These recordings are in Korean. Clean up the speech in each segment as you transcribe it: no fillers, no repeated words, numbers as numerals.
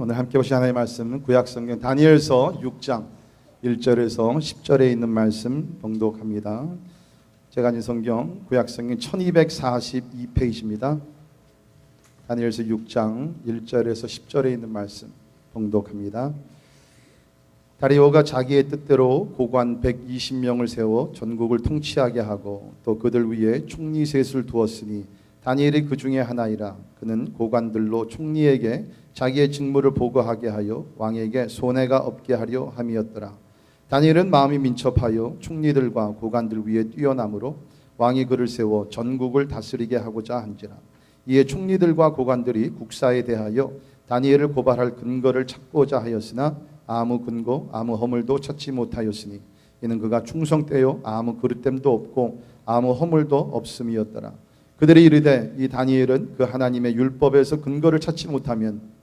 오늘 함께 보실 하나님의 말씀은 구약성경 다니엘서 6장 1절에서 10절에 있는 말씀 봉독합니다. 제가 가진 성경 구약성경 1242페이지입니다. 다니엘서 6장 1절에서 10절에 있는 말씀 봉독합니다. 다리오가 자기의 뜻대로 고관 120명을 세워 전국을 통치하게 하고 또 그들 위에 총리 셋을 두었으니 다니엘이 그 중에 하나이라. 그는 고관들로 총리에게 자기의 직무를 보고하게 하여 왕에게 손해가 없게 하려 함이었더라. 다니엘은 마음이 민첩하여 총리들과 고관들 위에 뛰어나므로 왕이 그를 세워 전국을 다스리게 하고자 한지라. 이에 총리들과 고관들이 국사에 대하여 다니엘을 고발할 근거를 찾고자 하였으나 아무 근거 아무 허물도 찾지 못하였으니 이는 그가 충성되어 아무 그릇됨도 없고 아무 허물도 없음이었더라. 그들이 이르되 이 다니엘은 그 하나님의 율법에서 근거를 찾지 못하면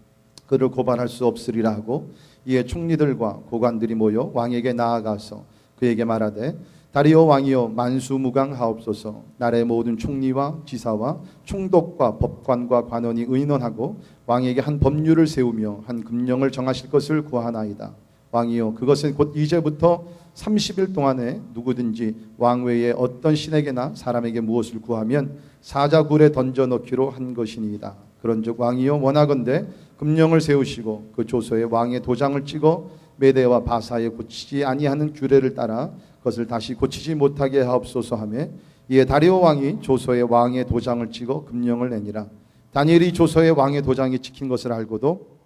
그를 고발할 수 없으리라 하고, 이에 총리들과 고관들이 모여 왕에게 나아가서 그에게 말하되 다리오 왕이여 만수무강하옵소서. 나라의 모든 총리와 지사와 총독과 법관과 관원이 의논하고 왕에게 한 법률을 세우며 한 금령을 정하실 것을 구하나이다. 왕이여 그것은 곧 이제부터 30일 동안에 누구든지 왕 외에 어떤 신에게나 사람에게 무엇을 구하면 사자굴에 던져 넣기로 한 것이니이다. 그런즉 왕이여 원하건대 금령을 세우시고 그 조서에 왕의 도장을 찍어 메대와 바사에 고치지 아니하는 규례를 따라 그것을 다시 고치지 못하게 하옵소서 하며, 이에 다리오 왕이 조서에 왕의 도장을 찍어 금령을 내니라. 다니엘이 조서에 왕의 도장이 찍힌 것을 알고도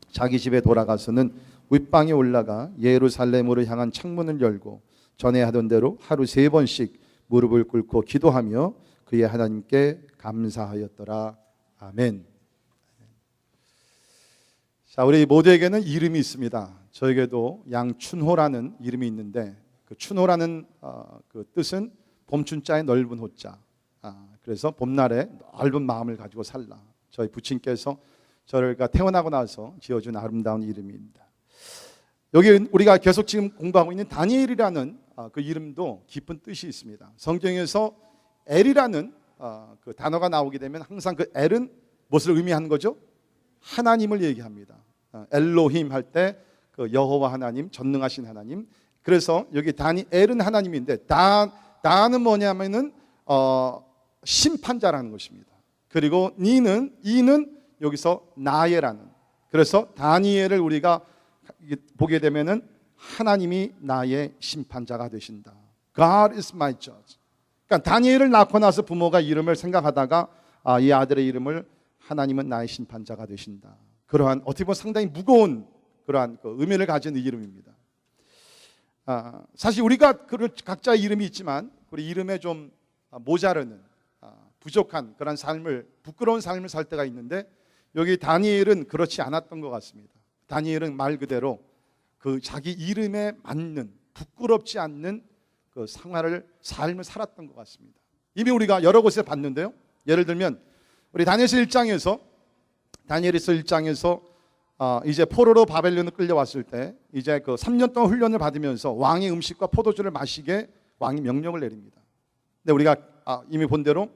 자기 집에 돌아가서는 윗방에 올라가 예루살렘으로 향한 창문을 열고 전에 하던 대로 하루 3번씩 무릎을 꿇고 기도하며 그의 하나님께 감사하였더라. 아멘. 자, 우리 모두에게는 이름이 있습니다. 저에게도 양춘호라는 이름이 있는데 그 춘호라는 그 뜻은 봄춘자의 넓은 호자. 그래서 봄날에 넓은 마음을 가지고 살라. 저희 부친께서 저희가 태어나고 나서 지어준 아름다운 이름입니다. 여기 우리가 계속 지금 공부하고 있는 다니엘이라는 그 이름도 깊은 뜻이 있습니다. 성경에서 엘이라는 그 단어가 나오게 되면 항상 그 엘은 무엇을 의미하는 거죠? 하나님을 얘기합니다. 엘로힘 할 때 그 여호와 하나님, 전능하신 하나님. 그래서 여기 다니엘은 하나님인데 다는 뭐냐면은 심판자라는 것입니다. 그리고 이는 여기서 나예라는. 그래서 다니엘을 우리가 보게 되면은 하나님이 나의 심판자가 되신다. God is my judge. 그러니까 다니엘을 낳고 나서 부모가 이름을 생각하다가 이 아들의 이름을 하나님은 나의 심판자가 되신다. 그러한 어떻게 보면 상당히 무거운 그러한 그 의미를 가진 이름입니다. 사실 우리가 각자의 이름이 있지만 우리 이름에 좀 모자르는 부족한 그런 삶을, 부끄러운 삶을 살 때가 있는데 여기 다니엘은 그렇지 않았던 것 같습니다. 다니엘은 말 그대로 그 자기 이름에 맞는 부끄럽지 않는 그 삶을 살았던 것 같습니다. 이미 우리가 여러 곳에 봤는데요. 예를 들면 우리 다니엘서 1장에서 이제 포로로 바벨론을 끌려왔을 때 이제 그 3년 동안 훈련을 받으면서 왕의 음식과 포도주를 마시게 왕이 명령을 내립니다. 근데 우리가 이미 본 대로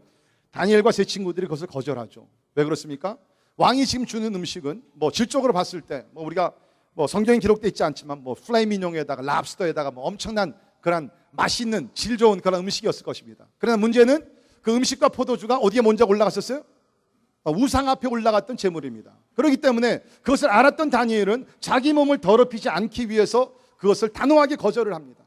다니엘과 세 친구들이 그것을 거절하죠. 왜 그렇습니까? 왕이 지금 주는 음식은 뭐 질적으로 봤을 때 뭐 우리가 뭐 성경에 기록되어 있지 않지만 뭐 플레이미뇽에다가 랍스터에다가 뭐 엄청난 그런 맛있는 질 좋은 그런 음식이었을 것입니다. 그러나 문제는 그 음식과 포도주가 어디에 먼저 올라갔었어요? 우상 앞에 올라갔던 제물입니다. 그렇기 때문에 그것을 알았던 다니엘은 자기 몸을 더럽히지 않기 위해서 그것을 단호하게 거절을 합니다.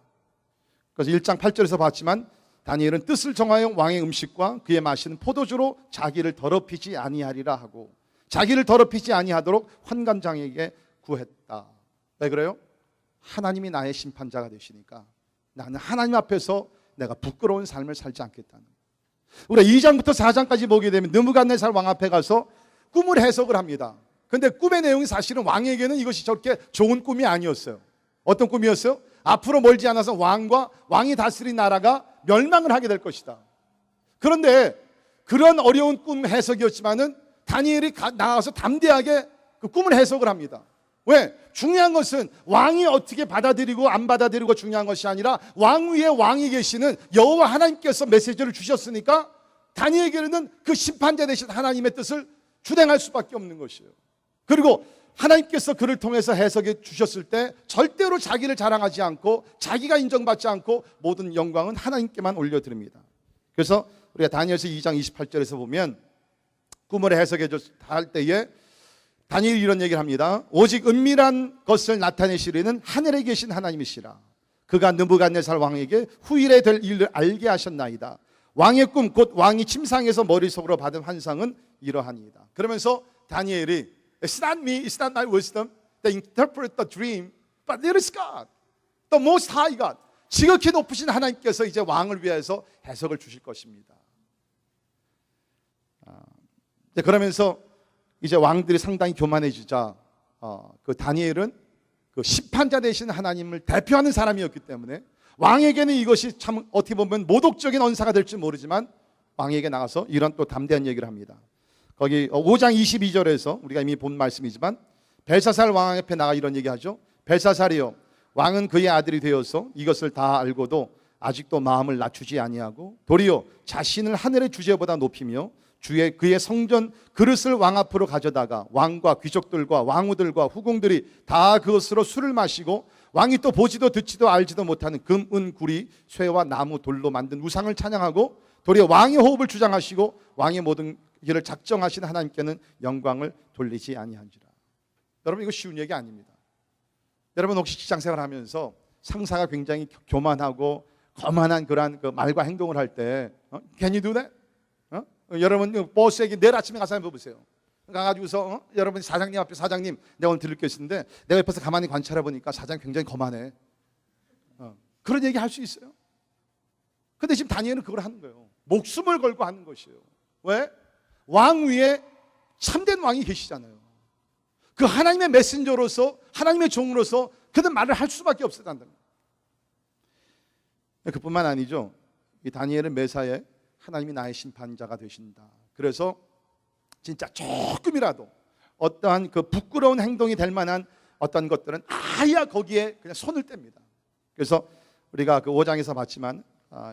그래서 1장 8절에서 봤지만 다니엘은 뜻을 정하여 왕의 음식과 그의 마시는 포도주로 자기를 더럽히지 아니하리라 하고, 자기를 더럽히지 아니하도록 환관장에게 구했다. 왜 그래요? 하나님이 나의 심판자가 되시니까 나는 하나님 앞에서 내가 부끄러운 삶을 살지 않겠다는. 우리가 2장부터 4장까지 보게 되면 느부갓네살 왕 앞에 가서 꿈을 해석을 합니다. 그런데 꿈의 내용이 사실은 왕에게는 이것이 저렇게 좋은 꿈이 아니었어요. 어떤 꿈이었어요? 앞으로 멀지 않아서 왕이 다스린 나라가 멸망을 하게 될 것이다. 그런데 그런 어려운 꿈 해석이었지만은 다니엘이 나와서 담대하게 그 꿈을 해석을 합니다. 왜? 중요한 것은 왕이 어떻게 받아들이고 안 받아들이고 중요한 것이 아니라 왕 위에 왕이 계시는 여호와 하나님께서 메시지를 주셨으니까 다니엘에게는 그 심판자 되신 하나님의 뜻을 주행할 수밖에 없는 것이에요. 그리고 하나님께서 그를 통해서 해석해 주셨을 때 절대로 자기를 자랑하지 않고 자기가 인정받지 않고 모든 영광은 하나님께만 올려드립니다. 그래서 우리가 다니엘서 2장 28절에서 보면 꿈을 해석해 할 때에 다니엘이 이런 얘기를 합니다. 오직 은밀한 것을 나타내시려는 하늘에 계신 하나님이시라. 그가 느부갓네살 왕에게 후일에 될 일을 알게 하셨나이다. 왕의 꿈 곧 왕이 침상에서 머릿속으로 받은 환상은 이러하니이다. 그러면서 다니엘이 It's not me, it's not my wisdom that interpret the dream, but there is God, the most high God. 지극히 높으신 하나님께서 이제 왕을 위해서 해석을 주실 것입니다. 그러면서 이제 왕들이 상당히 교만해지자 그 다니엘은 그 심판자 되신 하나님을 대표하는 사람이었기 때문에 왕에게는 이것이 참 어떻게 보면 모독적인 언사가 될지 모르지만 왕에게 나가서 이런 또 담대한 얘기를 합니다. 거기 5장 22절에서 우리가 이미 본 말씀이지만 벨사살 왕 앞에 나가 이런 얘기하죠. 벨사살이요, 왕은 그의 아들이 되어서 이것을 다 알고도 아직도 마음을 낮추지 아니하고 도리어 자신을 하늘의 주제보다 높이며 그의 성전 그릇을 왕 앞으로 가져다가 왕과 귀족들과 왕후들과 후궁들이 다 그것으로 술을 마시고 왕이 또 보지도 듣지도 알지도 못하는 금, 은, 구리, 쇠와 나무, 돌로 만든 우상을 찬양하고 도리어 왕의 호흡을 주장하시고 왕의 모든 일을 작정하신 하나님께는 영광을 돌리지 아니한지라. 여러분, 이거 쉬운 얘기 아닙니다. 여러분 혹시 직장생활 하면서 상사가 굉장히 교만하고 거만한 그러한 그 말과 행동을 할 때 Can you do that? 여러분 보스에게 내일 아침에 가서 한번 보세요. 가가지고서 여러분 사장님 앞에 사장님 내가 오늘 들을 게 있는데 내가 옆에서 가만히 관찰해 보니까 사장이 굉장히 거만해. 그런 얘기 할 수 있어요. 근데 지금 다니엘은 그걸 하는 거예요. 목숨을 걸고 하는 것이에요. 왜? 왕 위에 참된 왕이 계시잖아요. 그 하나님의 메신저로서 하나님의 종으로서 그들 말을 할 수밖에 없었다는 거예요. 그뿐만 아니죠. 이 다니엘은 매사에 하나님이 나의 심판자가 되신다. 그래서 진짜 조금이라도 어떠한 그 부끄러운 행동이 될 만한 어떤 것들은 아야 거기에 그냥 손을 뗍니다. 그래서 우리가 그 5장에서 봤지만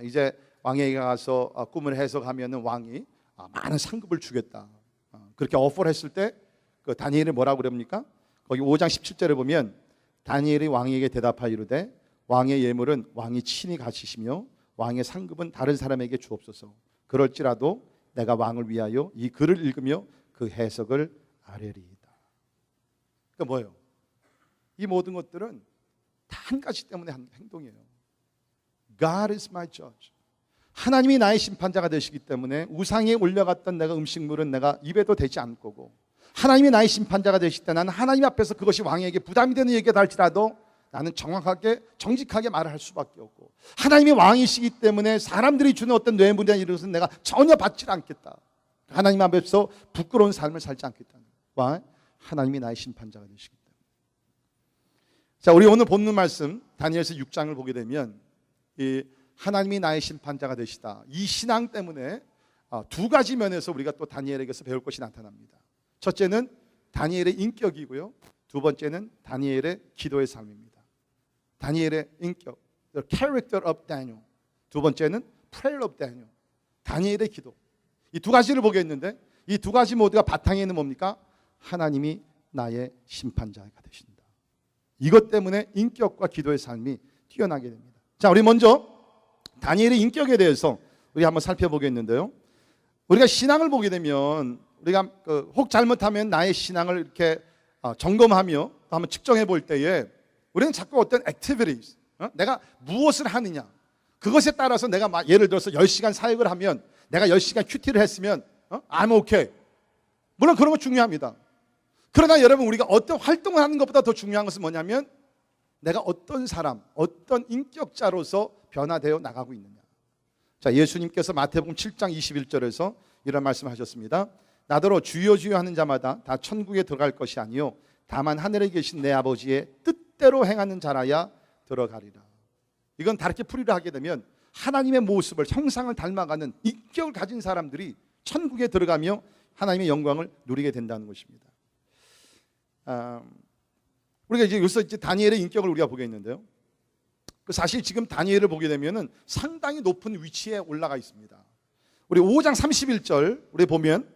이제 왕에게 가서 꿈을 해석하면은 왕이 많은 상급을 주겠다. 그렇게 오퍼를 했을 때 그 다니엘이 뭐라고 그럽니까? 거기 5장 17절에 보면 다니엘이 왕에게 대답하여 이르되 왕의 예물은 왕이 친히 가지시며 왕의 상급은 다른 사람에게 주옵소서. 그럴지라도 내가 왕을 위하여 이 글을 읽으며 그 해석을 아뢰리이다. 그러니까 뭐예요? 이 모든 것들은 다 한 가지 때문에 한 행동이에요. God is my judge. 하나님이 나의 심판자가 되시기 때문에 우상에 올려갔던 내가 음식물은 내가 입에도 대지 않을 거고, 하나님이 나의 심판자가 되실 때 나는 하나님 앞에서 그것이 왕에게 부담이 되는 얘기가 할지라도 나는 정확하게 정직하게 말을 할 수밖에 없고, 하나님이 왕이시기 때문에 사람들이 주는 어떤 뇌물이나 이런 것은 내가 전혀 받지 않겠다. 하나님 앞에서 부끄러운 삶을 살지 않겠다는 거예요. 왜? 하나님이 나의 심판자가 되시기 때문에. 자, 우리 오늘 본문 말씀 다니엘서 6장을 보게 되면 이 하나님이 나의 심판자가 되시다, 이 신앙 때문에 두 가지 면에서 우리가 또 다니엘에게서 배울 것이 나타납니다. 첫째는 다니엘의 인격이고요, 두 번째는 다니엘의 기도의 삶입니다. 다니엘의 인격, the character of Daniel. 두 번째는 prayer of Daniel, 다니엘의 기도. 이 두 가지를 보겠는데 이 두 가지 모두가 바탕에 있는 뭡니까? 하나님이 나의 심판자가 되신다. 이것 때문에 인격과 기도의 삶이 뛰어나게 됩니다. 자, 우리 먼저 다니엘의 인격에 대해서 우리 한번 살펴보겠는데요. 우리가 신앙을 보게 되면 우리가 혹 잘못하면 나의 신앙을 이렇게 점검하며 한번 측정해 볼 때에 우리는 자꾸 어떤 activities, 내가 무엇을 하느냐, 그것에 따라서 내가 예를 들어서 10시간 사역을 하면 내가 10시간 큐티를 했으면 I'm okay. 물론 그런 거 중요합니다. 그러나 여러분, 우리가 어떤 활동을 하는 것보다 더 중요한 것은 뭐냐면 내가 어떤 사람, 어떤 인격자로서 변화되어 나가고 있느냐. 자, 예수님께서 마태복음 7장 21절에서 이런 말씀을 하셨습니다. 나더러 주여 주여 하는 자마다 다 천국에 들어갈 것이 아니요 다만 하늘에 계신 내 아버지의 뜻대로 행하는 자라야 들어가리라. 이건 다르게 풀이를 하게 되면 하나님의 모습을, 형상을 닮아가는 인격을 가진 사람들이 천국에 들어가며 하나님의 영광을 누리게 된다는 것입니다. 우리가 여기서 다니엘의 인격을 우리가 보겠는데요. 사실 지금 다니엘을 보게 되면은 상당히 높은 위치에 올라가 있습니다. 우리 5장 31절 우리 보면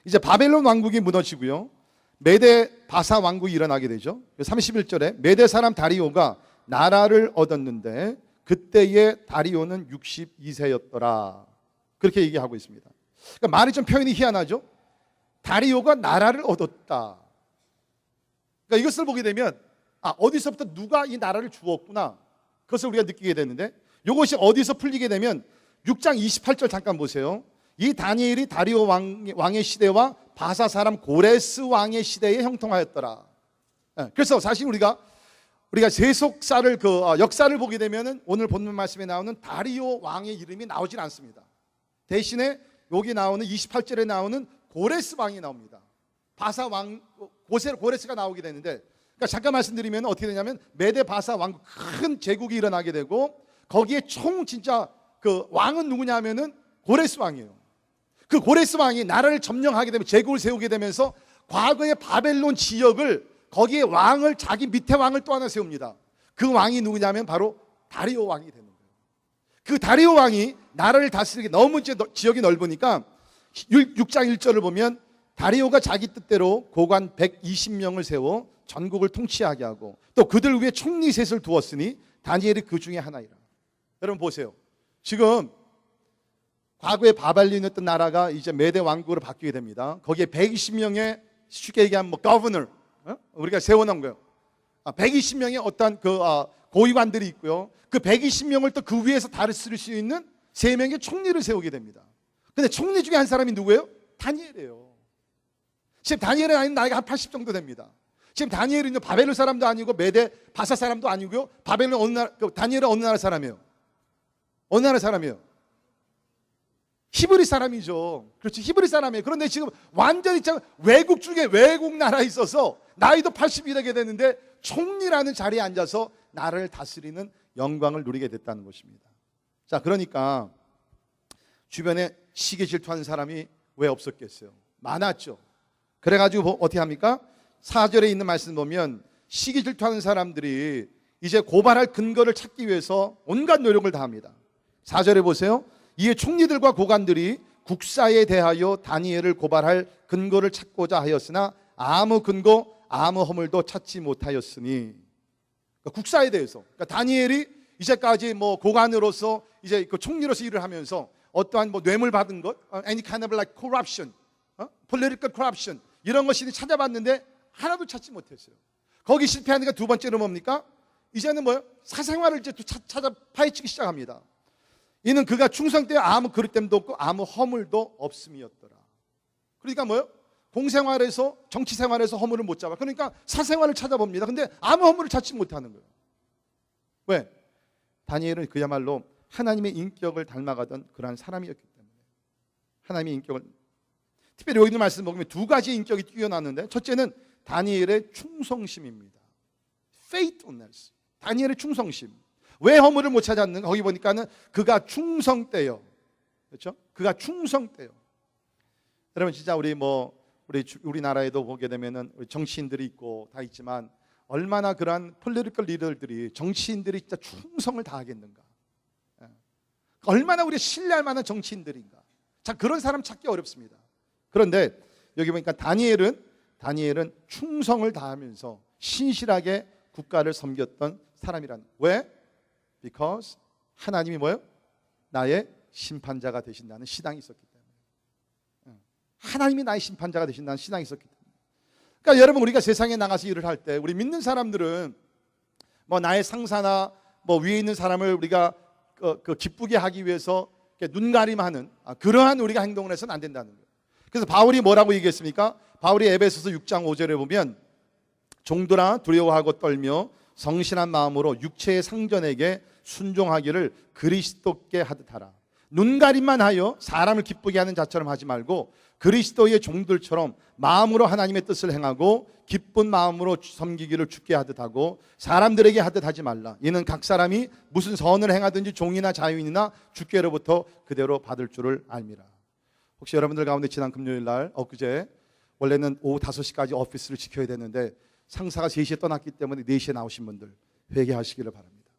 이제 바벨론 왕국이 무너지고요, 메데 바사 왕국이 일어나게 되죠. 31절에 메데 사람 다리오가 나라를 얻었는데 그때의 다리오는 62세였더라. 그렇게 얘기하고 있습니다. 그러니까 말이 좀 표현이 희한하죠. 다리오가 나라를 얻었다. 그러니까 이것을 보게 되면 어디서부터 누가 이 나라를 주었구나. 그것을 우리가 느끼게 되는데 이것이 어디서 풀리게 되면 6장 28절 잠깐 보세요. 이 다니엘이 다리오 왕의 시대와 바사 사람 고레스 왕의 시대에 형통하였더라. 그래서 사실 우리가 세속사를 역사를 보게 되면은 오늘 본문 말씀에 나오는 다리오 왕의 이름이 나오질 않습니다. 대신에 여기 나오는 28절에 나오는 고레스 왕이 나옵니다. 바사 왕 고레스가 나오게 되는데, 그러니까 잠깐 말씀드리면 어떻게 되냐면 메데 바사 왕국 큰 제국이 일어나게 되고 거기에 진짜 그 왕은 누구냐면은 고레스 왕이에요. 그 고레스 왕이 나라를 점령하게 되면 제국을 세우게 되면서 과거의 바벨론 지역을 거기에 왕을 자기 밑에 왕을 또 하나 세웁니다. 그 왕이 누구냐면 바로 다리오 왕이 되는 거예요. 그 다리오 왕이 나라를 다스리기 너무 지역이 넓으니까 6장 1절을 보면 다리오가 자기 뜻대로 고관 120명을 세워 전국을 통치하게 하고 또 그들 위에 총리 셋을 두었으니 다니엘이 그 중에 하나이라. 여러분 보세요. 지금 과거에 바벨론이었던 나라가 이제 메데 왕국으로 바뀌게 됩니다. 거기에 120명의 쉽게 얘기하면 governor, 우리가 세워놓은 거예요. 120명의 어떤 고위관들이 있고요. 그 120명을 또 그 위에서 다스릴 수 있는 3명의 총리를 세우게 됩니다. 근데 총리 중에 한 사람이 누구예요? 다니엘이에요. 지금 다니엘은 나이가 한 80 정도 됩니다. 지금 다니엘은 바벨론 사람도 아니고 메데 바사 사람도 아니고요. 다니엘은 어느 나라 사람이에요? 어느 나라 사람이에요? 히브리 사람이죠. 그렇죠. 히브리 사람이에요. 그런데 지금 완전히 외국 중에 외국 나라에 있어서 나이도 80이 되게 되는데 총리라는 자리에 앉아서 나라를 다스리는 영광을 누리게 됐다는 것입니다. 자, 그러니까 주변에 시기 질투하는 사람이 왜 없었겠어요? 많았죠. 그래가지고 어떻게 합니까? 4절에 있는 말씀 보면 시기 질투하는 사람들이 이제 고발할 근거를 찾기 위해서 온갖 노력을 다합니다. 4절에 보세요. 이에 총리들과 고관들이 국사에 대하여 다니엘을 고발할 근거를 찾고자 하였으나 아무 근거 아무 허물도 찾지 못하였으니, 그러니까 국사에 대해서, 그러니까 다니엘이 이제까지 고관으로서 이제 그 총리로서 일을 하면서 어떠한 뇌물 받은 것, any kind of like corruption, political corruption 이런 것이 찾아봤는데 하나도 찾지 못했어요. 거기 실패하니까 두 번째는 뭡니까? 이제는 사생활을 이제 또 찾아 파헤치기 시작합니다. 이는 그가 충성되어 아무 그릇됨도 없고 아무 허물도 없음이었더라. 그러니까 공생활에서 정치생활에서 허물을 못 잡아. 그러니까 사생활을 찾아봅니다. 근데 아무 허물을 찾지 못하는 거예요. 왜? 다니엘은 그야말로 하나님의 인격을 닮아가던 그러한 사람이었기 때문에. 하나님의 인격을, 특별히 여기 있는 말씀 보면 두 가지 인격이 뛰어났는데 첫째는 다니엘의 충성심입니다. faithfulness. 다니엘의 충성심. 왜 허물을 못 찾았는가? 거기 보니까는 그가 충성되어. 그렇죠? 그가 충성되어. 여러분 진짜 우리나라에도 보게 되면은 정치인들이 있고 다 있지만 얼마나 그러한 폴리티컬 리더들이, 정치인들이 진짜 충성을 다하겠는가? 얼마나 우리 신뢰할 만한 정치인들인가? 자, 그런 사람 찾기 어렵습니다. 그런데 여기 보니까 다니엘은 충성을 다하면서 신실하게 국가를 섬겼던 사람이란. 왜? Because 하나님이 나의 심판자가 되신다는 신앙이 있었기 때문에. 하나님이 나의 심판자가 되신다는 신앙이 있었기 때문에. 그러니까 여러분 우리가 세상에 나가서 일을 할 때 우리 믿는 사람들은 나의 상사나 위에 있는 사람을 우리가 기쁘게 하기 위해서 눈가림하는 그러한 우리가 행동을 해서는 안 된다는 거예요. 그래서 바울이 뭐라고 얘기했습니까? 바울이 에베소서 6장 5절에 보면 종들아 두려워하고 떨며 성실한 마음으로 육체의 상전에게 순종하기를 그리스도께 하듯 하라. 눈가림만 하여 사람을 기쁘게 하는 자처럼 하지 말고 그리스도의 종들처럼 마음으로 하나님의 뜻을 행하고 기쁜 마음으로 섬기기를 주께 하듯 하고 사람들에게 하듯 하지 말라. 이는 각 사람이 무슨 선을 행하든지 종이나 자유인이나 주께로부터 그대로 받을 줄을 알미라. 혹시 여러분들 가운데 지난 금요일 날 엊그제 원래는 오후 5시까지 오피스를 지켜야 되는데 상사가 3시에 떠났기 때문에 4시에 나오신 분들 회개하시기를 바랍니다.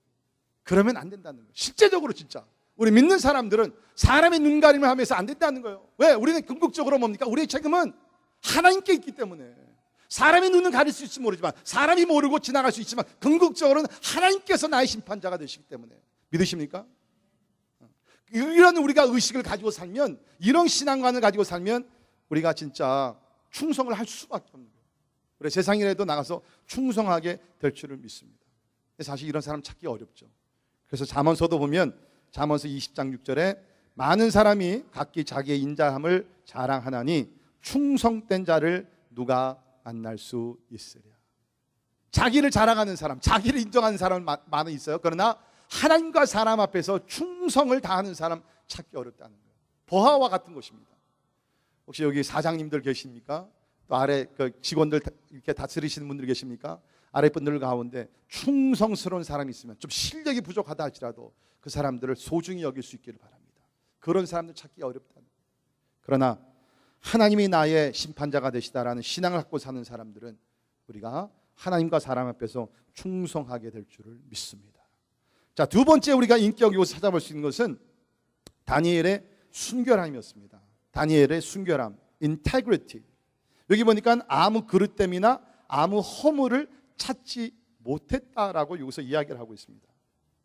그러면 안 된다는 거예요. 실제적으로 진짜 우리 믿는 사람들은 사람의 눈가림을 하면서 안 된다는 거예요. 왜? 우리는 궁극적으로 뭡니까? 우리의 책임은 하나님께 있기 때문에. 사람의 눈은 가릴 수 있을지 모르지만, 사람이 모르고 지나갈 수 있지만 궁극적으로는 하나님께서 나의 심판자가 되시기 때문에. 믿으십니까? 이런 우리가 의식을 가지고 살면, 이런 신앙관을 가지고 살면 우리가 진짜 충성을 할 수밖에 없는 거예요. 우리 세상이라도 나가서 충성하게 될 줄을 믿습니다. 사실 이런 사람 찾기 어렵죠. 그래서 잠언서도 보면 잠언서 20장 6절에 많은 사람이 각기 자기의 인자함을 자랑하나니 충성된 자를 누가 만날 수 있으랴. 자기를 자랑하는 사람, 자기를 인정하는 사람은 많이 있어요. 그러나 하나님과 사람 앞에서 충성을 다하는 사람 찾기 어렵다는 거예요. 보아와 같은 것입니다. 혹시 여기 사장님들 계십니까? 또 아래 그 직원들 이렇게 다스리시는 분들 계십니까? 아래 분들 가운데 충성스러운 사람이 있으면, 좀 실력이 부족하다 할지라도 그 사람들을 소중히 여길 수 있기를 바랍니다. 그런 사람들 찾기 어렵다는 거예요. 그러나 하나님이 나의 심판자가 되시다라는 신앙을 갖고 사는 사람들은 우리가 하나님과 사람 앞에서 충성하게 될 줄을 믿습니다. 자, 두 번째 우리가 인격으로 찾아볼 수 있는 것은 다니엘의 순결함이었습니다. 다니엘의 순결함, integrity. 여기 보니까 아무 그릇됨이나 아무 허물을 찾지 못했다라고 여기서 이야기를 하고 있습니다.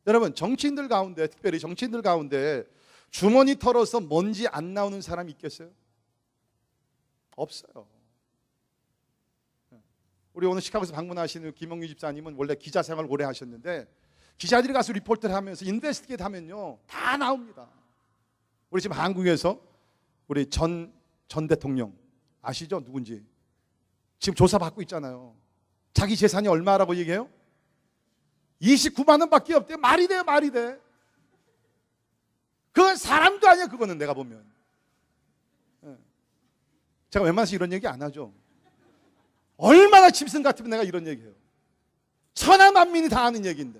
여러분, 정치인들 가운데, 특별히 정치인들 가운데 주머니 털어서 먼지 안 나오는 사람이 있겠어요? 없어요. 우리 오늘 시카고에서 방문하시는 김영규 집사님은 원래 기자 생활을 오래 하셨는데, 기자들이 가서 리포트를 하면서 인베스티게이트 하면요 다 나옵니다. 우리 지금 한국에서 우리 전 대통령 아시죠? 누군지 지금 조사받고 있잖아요. 자기 재산이 얼마라고 얘기해요? 29만 원밖에 없대요. 말이 돼요? 말이 돼? 그건 사람도 아니야. 그거는 내가 보면. 제가 웬만해서 이런 얘기 안 하죠. 얼마나 짐승 같으면 내가 이런 얘기해요. 천하만민이 다 아는 얘기인데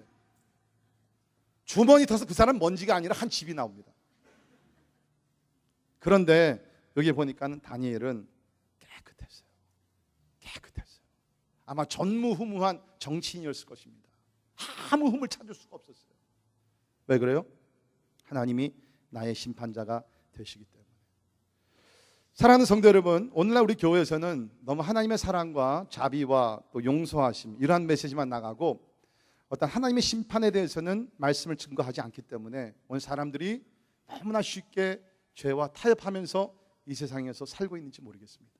주머니 터서 그 사람 먼지가 아니라 한 집이 나옵니다. 그런데 여기 보니까는 다니엘은 깨끗했어요. 깨끗했어요. 아마 전무후무한 정치인이었을 것입니다. 아무 흠을 찾을 수가 없었어요. 왜 그래요? 하나님이 나의 심판자가 되시기 때문에. 사랑하는 성도 여러분, 오늘날 우리 교회에서는 너무 하나님의 사랑과 자비와 또 용서하심 이러한 메시지만 나가고 어떤 하나님의 심판에 대해서는 말씀을 증거하지 않기 때문에 오늘 사람들이 너무나 쉽게 죄와 타협하면서 이 세상에서 살고 있는지 모르겠습니다.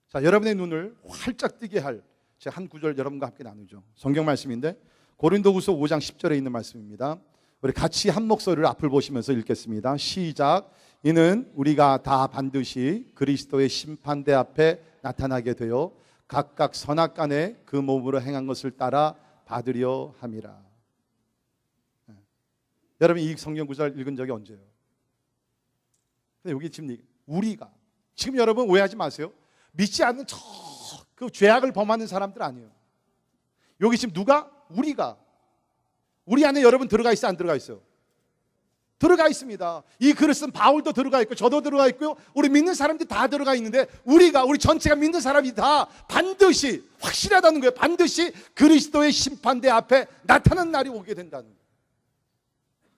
자, 여러분의 눈을 활짝 뜨게 할 제 한 구절 여러분과 함께 나누죠. 성경 말씀인데 고린도후서 5장 10절에 있는 말씀입니다. 우리 같이 한 목소리를 앞을 보시면서 읽겠습니다. 시작. 이는 우리가 다 반드시 그리스도의 심판대 앞에 나타나게 되어 각각 선악간에 그 몸으로 행한 것을 따라 받으려 함이라. 여러분 이 성경 구절 읽은 적이 언제예요? 근데 여기 지금 우리가 지금 여러분 오해하지 마세요. 믿지 않는 그 죄악을 범하는 사람들 아니에요. 여기 지금 누가? 우리가. 우리 안에 여러분 들어가 있어 안 들어가 있어요? 들어가 있습니다. 이 그릇은 바울도 들어가 있고 저도 들어가 있고요. 우리 믿는 사람들이 다 들어가 있는데 우리 전체가 믿는 사람이 다 반드시 확실하다는 거예요. 반드시 그리스도의 심판대 앞에 나타나는 날이 오게 된다는 거예요.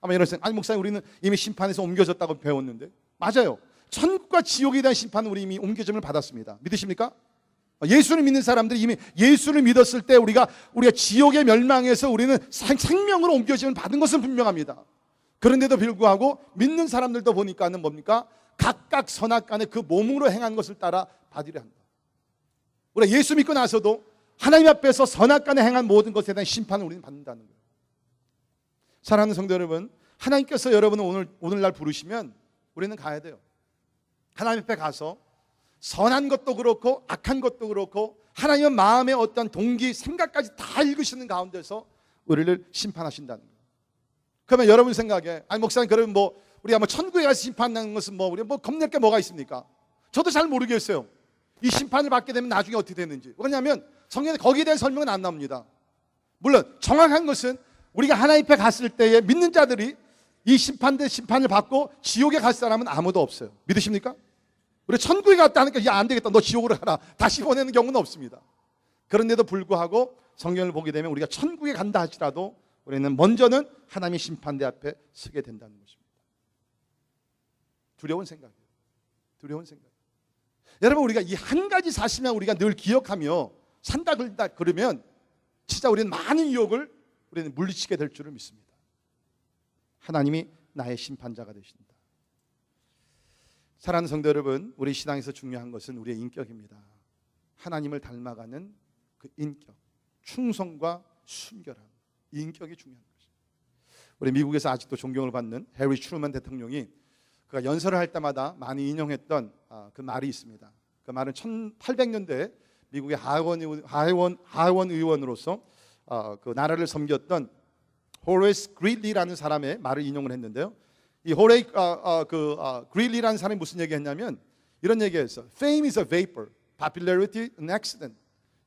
아마 이런 생각, 아니 목사님 우리는 이미 심판에서 옮겨졌다고 배웠는데 맞아요. 천국과 지옥에 대한 심판은 우리 이미 옮겨짐을 받았습니다. 믿으십니까? 예수를 믿는 사람들이 이미 예수를 믿었을 때 우리가 지옥의 멸망에서 우리는 생명으로 옮겨짐을 받은 것은 분명합니다. 그런데도 불구하고 믿는 사람들도 보니까는 뭡니까? 각각 선악간에 그 몸으로 행한 것을 따라 받으려 한다. 우리가 예수 믿고 나서도 하나님 앞에서 선악간에 행한 모든 것에 대한 심판을 우리는 받는다는 거예요. 사랑하는 성도 여러분, 하나님께서 여러분을 오늘날 부르시면 우리는 가야 돼요. 하나님 앞에 가서 선한 것도 그렇고 악한 것도 그렇고 하나님의 마음의 어떤 동기, 생각까지 다 읽으시는 가운데서 우리를 심판하신다는 거예요. 그러면 여러분 생각에 아니 목사님 그러면 우리가 천국에 가서 심판하는 것은 우리가 겁낼 게 뭐가 있습니까? 저도 잘 모르겠어요. 이 심판을 받게 되면 나중에 어떻게 되는지. 왜냐하면 성경에 거기에 대한 설명은 안 나옵니다. 물론 정확한 것은 우리가 하나님 앞에 갔을 때에 믿는 자들이 이 심판을 받고 지옥에 갈 사람은 아무도 없어요. 믿으십니까? 우리 천국에 갔다 하니까 야 안 되겠다 너 지옥으로 가라 다시 보내는 경우는 없습니다. 그런데도 불구하고 성경을 보게 되면 우리가 천국에 간다 할지라도 우리는 먼저는 하나님의 심판대 앞에 서게 된다는 것입니다. 두려운 생각이에요. 두려운 생각. 여러분, 우리가 이 한 가지 사실만 우리가 늘 기억하며 산다 그러면 진짜 우리는 많은 유혹을 우리는 물리치게 될 줄을 믿습니다. 하나님이 나의 심판자가 되신다. 사랑하는 성도 여러분, 우리 신앙에서 중요한 것은 우리의 인격입니다. 하나님을 닮아가는 그 인격, 충성과 순결함, 이 인격이 중요한 것입니다. 우리 미국에서 아직도 존경을 받는 해리 트루먼 대통령이 그가 연설을 할 때마다 많이 인용했던 그 말이 있습니다. 그 말은 1800년대에 미국의 하원 의원으로서 그 나라를 섬겼던 호레이스 그릴리라는 사람의 말을 인용을 했는데요. 이 그릴리라는 사람이 무슨 얘기했냐면 이런 얘기했어. Fame is a vapor, popularity an accident.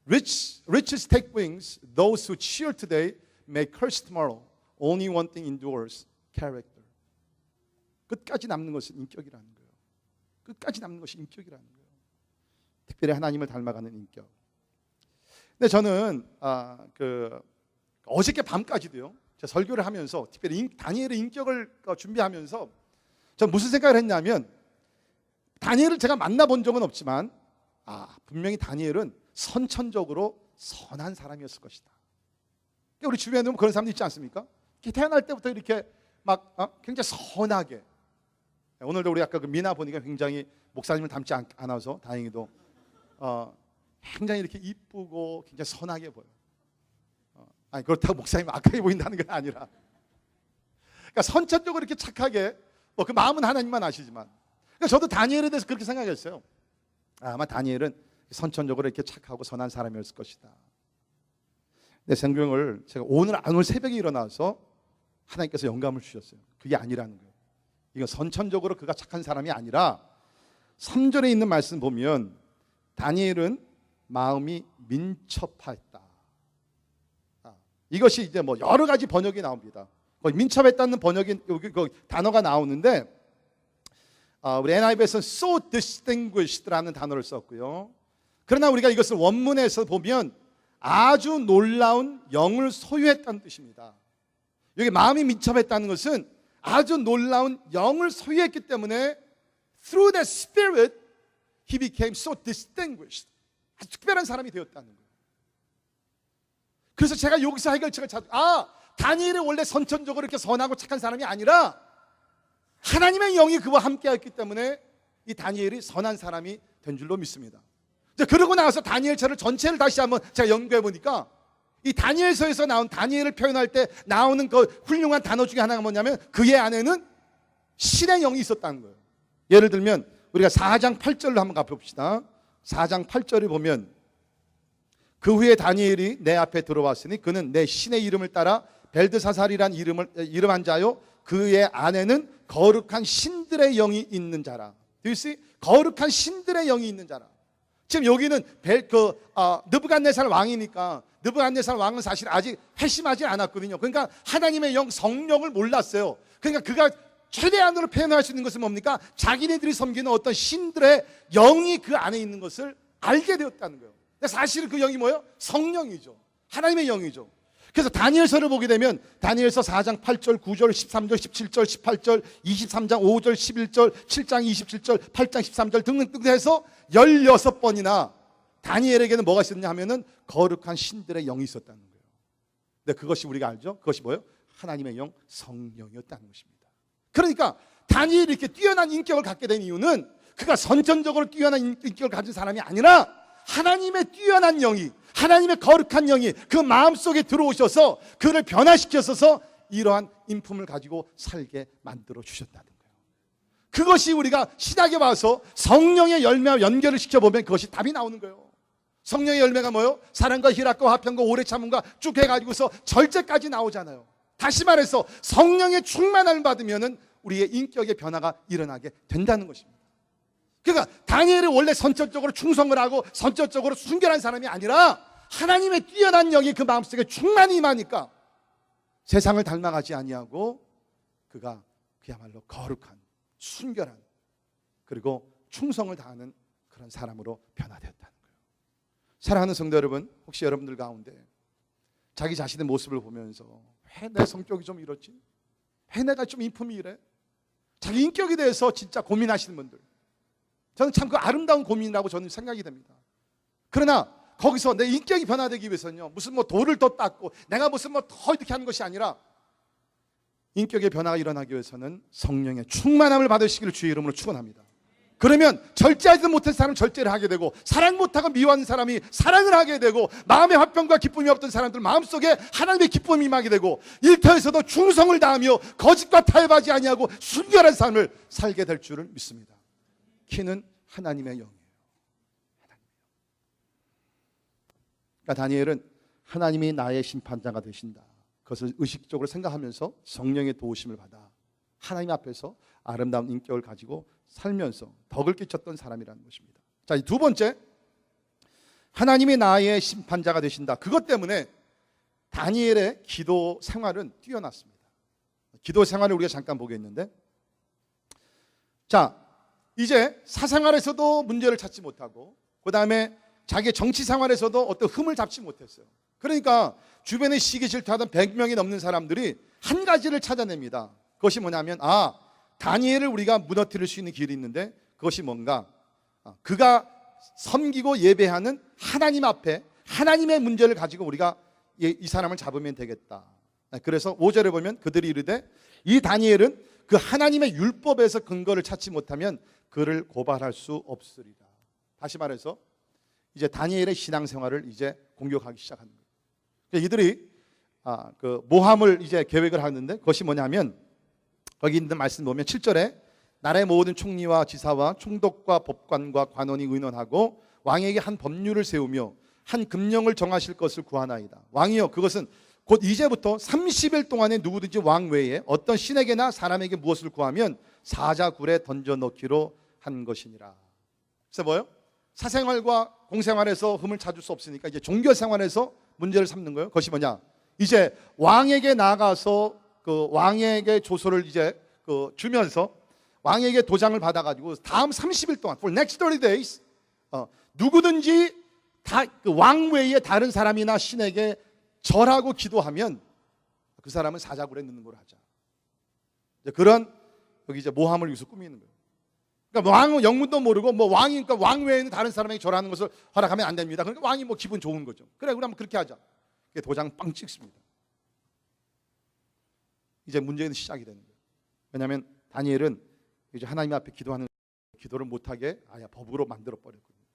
Riches take wings. Those who cheer today may curse tomorrow. Only one thing endures, character. 끝까지 남는 것은 인격이라는 거예요. 끝까지 남는 것이 인격이라는 거예요. 특별히 하나님을 닮아가는 인격. 근데 저는 어저께 밤까지도요, 제가 설교를 하면서 특별히 다니엘의 인격을 준비하면서 저는 무슨 생각을 했냐면, 다니엘을 제가 만나본 적은 없지만 분명히 다니엘은 선천적으로 선한 사람이었을 것이다. 우리 주변에 그런 사람들 있지 않습니까? 태어날 때부터 이렇게 막 굉장히 선하게. 오늘도 우리 아까 그 미나 보니까 굉장히 목사님을 닮지 않아서 다행히도 굉장히 이렇게 이쁘고 굉장히 선하게 보여. 아니 그렇다고 목사님 악하게 보인다는 건 아니라, 그러니까 선천적으로 이렇게 착하게, 그 마음은 하나님만 아시지만, 그러니까 저도 다니엘에 대해서 그렇게 생각했어요. 아마 다니엘은 선천적으로 이렇게 착하고 선한 사람이었을 것이다. 내 생명을 제가 오늘 새벽에 일어나서 하나님께서 영감을 주셨어요. 그게 아니라는 거예요. 이건 선천적으로 그가 착한 사람이 아니라 3절에 있는 말씀 보면 다니엘은 마음이 민첩했다. 이것이 이제 여러 가지 번역이 나옵니다. 민첩했다는 번역이 여기 단어가 나오는데, 우리 NIV에서는 so distinguished라는 단어를 썼고요. 그러나 우리가 이것을 원문에서 보면 아주 놀라운 영을 소유했다는 뜻입니다. 여기 마음이 민첩했다는 것은 아주 놀라운 영을 소유했기 때문에 through the spirit he became so distinguished. 아주 특별한 사람이 되었다는 거예요. 그래서 제가 여기서 해결책을 다니엘은 원래 선천적으로 이렇게 선하고 착한 사람이 아니라 하나님의 영이 그와 함께했기 때문에 이 다니엘이 선한 사람이 된 줄로 믿습니다. 그러고 나서 다니엘서를 전체를 다시 한번 제가 연구해 보니까 이 다니엘서에서 나온 다니엘을 표현할 때 나오는 그 훌륭한 단어 중에 하나가 뭐냐면 그의 안에는 신의 영이 있었다는 거예요. 예를 들면 우리가 4장 8절로 한번 가봅시다. 4장 8절을 보면 그 후에 다니엘이 내 앞에 들어왔으니 그는 내 신의 이름을 따라 벨드사살이란 이름한 자요 그의 안에는 거룩한 신들의 영이 있는 자라. Do you see? 거룩한 신들의 영이 있는 자라. 지금 여기는 느부갓네살 왕이니까 느부갓네살 왕은 사실 아직 회심하지 않았거든요. 그러니까 하나님의 영 성령을 몰랐어요. 그러니까 그가 최대한으로 표현할 수 있는 것은 뭡니까? 자기네들이 섬기는 어떤 신들의 영이 그 안에 있는 것을 알게 되었다는 거예요. 근데 사실 그 영이 뭐예요? 성령이죠. 하나님의 영이죠. 그래서 다니엘서를 보게 되면 다니엘서 4장 8절, 9절, 13절, 17절, 18절, 23장 5절, 11절, 7장 27절, 8장 13절 등등 해서 16번이나 다니엘에게는 뭐가 있었냐 하면은 거룩한 신들의 영이 있었다는 거예요. 근데 그것이 우리가 알죠? 그것이 뭐예요? 하나님의 영, 성령이었다는 것입니다. 그러니까 다니엘이 이렇게 뛰어난 인격을 갖게 된 이유는 그가 선천적으로 뛰어난 인격을 가진 사람이 아니라 하나님의 뛰어난 영이, 하나님의 거룩한 영이 그 마음속에 들어오셔서 그를 변화시켜서 이러한 인품을 가지고 살게 만들어 주셨다는 거예요. 그것이 우리가 신약에 와서 성령의 열매와 연결을 시켜보면 그것이 답이 나오는 거예요. 성령의 열매가 뭐예요? 사랑과 희락과 화평과 오래 참음과 쭉 해가지고서 절제까지 나오잖아요. 다시 말해서 성령의 충만함을 받으면 우리의 인격의 변화가 일어나게 된다는 것입니다. 그러니까 다니엘이 원래 선천적으로 충성을 하고 선천적으로 순결한 사람이 아니라 하나님의 뛰어난 영이 그 마음속에 충만히 임하니까 세상을 닮아가지 아니하고 그가 그야말로 거룩한, 순결한, 그리고 충성을 다하는 그런 사람으로 변화되었다는 거예요. 사랑하는 성도 여러분, 혹시 여러분들 가운데 자기 자신의 모습을 보면서 왜 내 성격이 좀 이렇지? 왜 내가 좀 인품이 이래? 자기 인격에 대해서 진짜 고민하시는 분들, 저는 참 그 아름다운 고민이라고 저는 생각이 됩니다. 그러나 거기서 내 인격이 변화되기 위해서는요, 무슨 뭐 돌을 더 닦고 내가 무슨 뭐 더 이렇게 하는 것이 아니라 인격의 변화가 일어나기 위해서는 성령의 충만함을 받으시기를 주의 이름으로 축원합니다. 그러면 절제하지 못한 사람은 절제를 하게 되고, 사랑 못하고 미워하는 사람이 사랑을 하게 되고, 마음의 화평과 기쁨이 없던 사람들 마음속에 하나님의 기쁨이 임하게 되고, 일터에서도 충성을 다하며 거짓과 타협하지 아니하고 순결한 삶을 살게 될 줄을 믿습니다. 키는 하나님의 영이에요. 그러니까 다니엘은 하나님이 나의 심판자가 되신다, 그것을 의식적으로 생각하면서 성령의 도우심을 받아 하나님 앞에서 아름다운 인격을 가지고 살면서 덕을 끼쳤던 사람이라는 것입니다. 자, 이 두 번째, 하나님이 나의 심판자가 되신다. 그것 때문에 다니엘의 기도 생활은 뛰어났습니다. 기도 생활을 우리가 잠깐 보겠는데, 자, 이제 사생활에서도 문제를 찾지 못하고, 그 다음에 자기 정치 생활에서도 어떤 흠을 잡지 못했어요. 그러니까 주변에 시기 질투하던 100명이 넘는 사람들이 한 가지를 찾아냅니다. 그것이 뭐냐면, 다니엘을 우리가 무너뜨릴 수 있는 길이 있는데, 그것이 뭔가, 그가 섬기고 예배하는 하나님 앞에 하나님의 문제를 가지고 우리가 이 사람을 잡으면 되겠다. 그래서 5절에 보면 그들이 이르되, 이 다니엘은 그 하나님의 율법에서 근거를 찾지 못하면 그를 고발할 수 없으리라. 다시 말해서 이제 다니엘의 신앙생활을 이제 공격하기 시작하는 거예요. 이들이 그 모함을 이제 계획을 하는데, 그것이 뭐냐면 거기 있는 말씀 보면 7절에 나라의 모든 총리와 지사와 총독과 법관과 관원이 의논하고 왕에게 한 법률을 세우며 한 금령을 정하실 것을 구하나이다. 왕이여, 그것은 곧 이제부터 30일 동안에 누구든지 왕 외에 어떤 신에게나 사람에게 무엇을 구하면 사자굴에 던져 넣기로 한 것이니라. 그래서 뭐예요? 사생활과 공생활에서 흠을 찾을 수 없으니까 이제 종교생활에서 문제를 삼는 거예요. 그것이 뭐냐? 이제 왕에게 나가서 그 왕에게 조서를 이제 주면서 왕에게 도장을 받아가지고 다음 30일 동안 for next 30 days 누구든지 다 그 왕 외에 다른 사람이나 신에게 절하고 기도하면 그 사람은 사자굴에 넣는 걸 하자. 그런 여기 이제 모함을 여기서 꾸미는 거예요. 그러니까 왕은 영문도 모르고 뭐 왕이니까 왕 외에는 다른 사람에게 절하는 것을 허락하면 안 됩니다. 그러니까 왕이 뭐 기분 좋은 거죠. 그래, 우리 한번 그렇게 하자. 도장 빵 찍습니다. 이제 문제는 시작이 되는 거예요. 왜냐하면 다니엘은 이제 하나님 앞에 기도하는 기도를 못하게 아예 법으로 만들어 버렸거든요.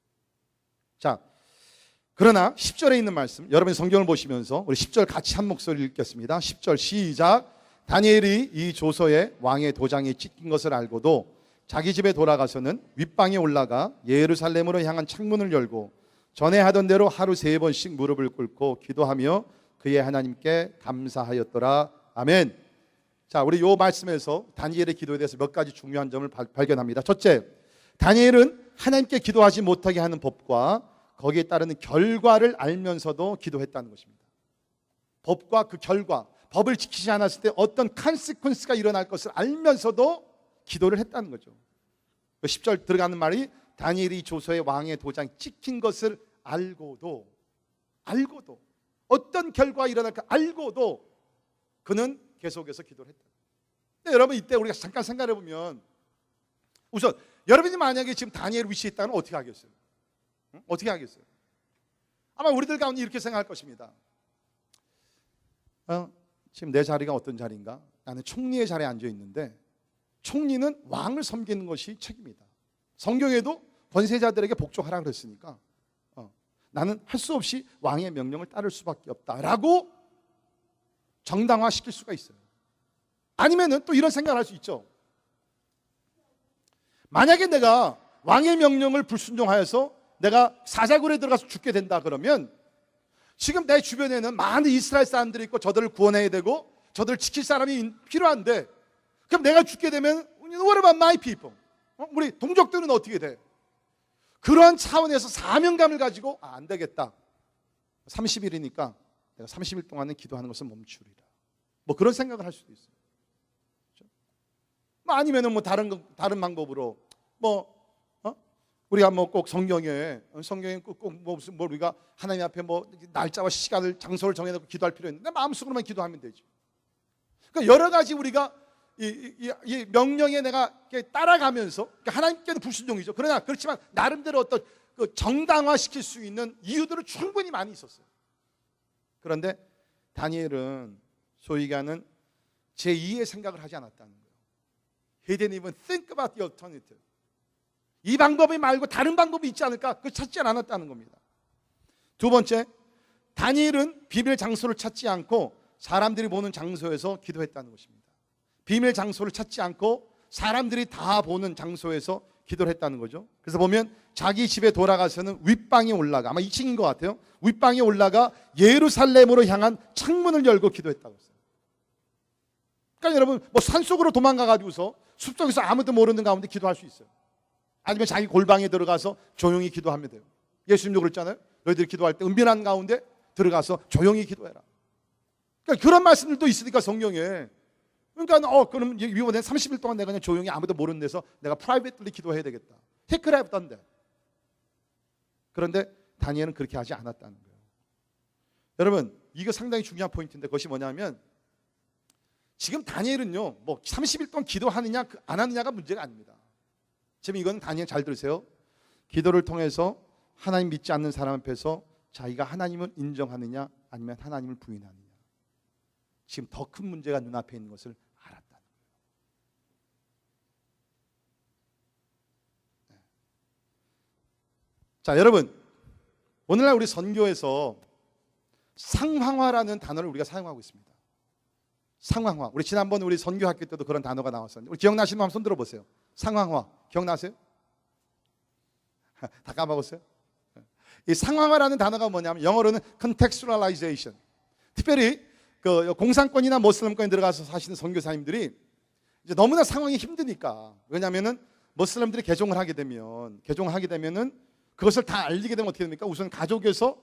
자, 그러나 10절에 있는 말씀, 여러분 성경을 보시면서 우리 10절 같이 한 목소리 읽겠습니다. 10절 시작. 다니엘이 이 조서에 왕의 도장이 찍힌 것을 알고도 자기 집에 돌아가서는 윗방에 올라가 예루살렘으로 향한 창문을 열고 전에 하던 대로 하루 3번씩 무릎을 꿇고 기도하며 그의 하나님께 감사하였더라. 아멘. 자, 우리 이 말씀에서 다니엘의 기도에 대해서 몇 가지 중요한 점을 발견합니다. 첫째, 다니엘은 하나님께 기도하지 못하게 하는 법과 거기에 따르는 결과를 알면서도 기도했다는 것입니다. 법과 그 결과, 법을 지키지 않았을 때 어떤 컨시퀀스가 일어날 것을 알면서도 기도를 했다는 거죠. 10절 들어가는 말이 다니엘이 조서에 왕의 도장이 찍힌 것을 알고도 어떤 결과가 일어날까 알고도 그는 계속해서 기도를 했다. 근데 여러분 이때 우리가 잠깐 생각해 보면, 우선 여러분이 만약에 지금 다니엘 위치에 있다면 어떻게 하겠어요? 어떻게 하겠어요? 아마 우리들 가운데 이렇게 생각할 것입니다. 지금 내 자리가 어떤 자리인가? 나는 총리의 자리에 앉아 있는데 총리는 왕을 섬기는 것이 책임이다. 성경에도 권세자들에게 복종하라 그랬으니까 나는 할 수 없이 왕의 명령을 따를 수밖에 없다라고 정당화시킬 수가 있어요. 아니면은 또 이런 생각을 할 수 있죠. 만약에 내가 왕의 명령을 불순종하여서 내가 사자굴에 들어가서 죽게 된다 그러면 지금 내 주변에는 많은 이스라엘 사람들이 있고 저들을 구원해야 되고 저들을 지킬 사람이 필요한데, 그럼 내가 죽게 되면 What about my people? 우리 동족들은 어떻게 돼? 그러한 차원에서 사명감을 가지고 안 되겠다. 30일이니까 내가 30일 동안은 기도하는 것을 멈추리라. 뭐 그런 생각을 할 수도 있어요. 그렇죠? 뭐 아니면은 뭐 다른 방법으로 우리가 뭐 꼭 성경에 꼭뭐 무슨 뭐 우리가 하나님 앞에 뭐 날짜와 시간을 장소를 정해놓고 기도할 필요 있는데 마음속으로만 기도하면 되지. 그러니까 여러 가지 우리가 이 명령에 내가 따라가면서, 하나님께는 불순종이죠. 그러나 그렇지만 나름대로 어떤 그 정당화시킬 수 있는 이유들은 충분히 많이 있었어요. 그런데 다니엘은 소위 얘기하는 제2의 생각을 하지 않았다는 거예요. He didn't even think about the alternative. 이 방법이 말고 다른 방법이 있지 않을까? 그걸 찾지 않았다는 겁니다. 두 번째, 다니엘은 비밀 장소를 찾지 않고 사람들이 보는 장소에서 기도했다는 것입니다. 비밀 장소를 찾지 않고 사람들이 다 보는 장소에서 기도를 했다는 거죠. 그래서 보면 자기 집에 돌아가서는 윗방에 올라가, 아마 2층인 것 같아요. 윗방에 올라가 예루살렘으로 향한 창문을 열고 기도했다고 했어요. 그러니까 여러분, 뭐 산속으로 도망가가지고서 숲속에서 아무도 모르는 가운데 기도할 수 있어요. 아니면 자기 골방에 들어가서 조용히 기도하면 돼요. 예수님도 그랬잖아요. 너희들이 기도할 때 은밀한 가운데 들어가서 조용히 기도해라. 그러니까 그런 말씀들도 있으니까 성경에. 그러니까 그럼 이번에 30일 동안 내가 그냥 조용히 아무도 모르는 데서 내가 프라이빗리 기도해야 되겠다. He could have done that. 그런데 다니엘은 그렇게 하지 않았다는 거예요. 여러분, 이거 상당히 중요한 포인트인데 그것이 뭐냐면 지금 다니엘은요, 뭐 30일 동안 기도하느냐 안 하느냐가 문제가 아닙니다. 지금 이건 다니엘 잘 들으세요. 기도를 통해서 하나님 믿지 않는 사람 앞에서 자기가 하나님을 인정하느냐 아니면 하나님을 부인하느냐. 지금 더 큰 문제가 눈앞에 있는 것을 알았다는 거예요. 네. 자, 여러분, 오늘날 우리 선교에서 상황화라는 단어를 우리가 사용하고 있습니다. 상황화. 우리 지난번 우리 선교학교 때도 그런 단어가 나왔었는데, 우리 기억나시는 분 한번 손 들어보세요. 상황화. 기억나세요? 다 까먹었어요? 이 상황화라는 단어가 뭐냐면 영어로는 contextualization. 특별히 그 공산권이나 모슬림권에 들어가서 사시는 선교사님들이 이제 너무나 상황이 힘드니까, 왜냐하면은 모슬림들이 개종을 하게 되면은 그것을 다 알리게 되면 어떻게 됩니까? 우선 가족에서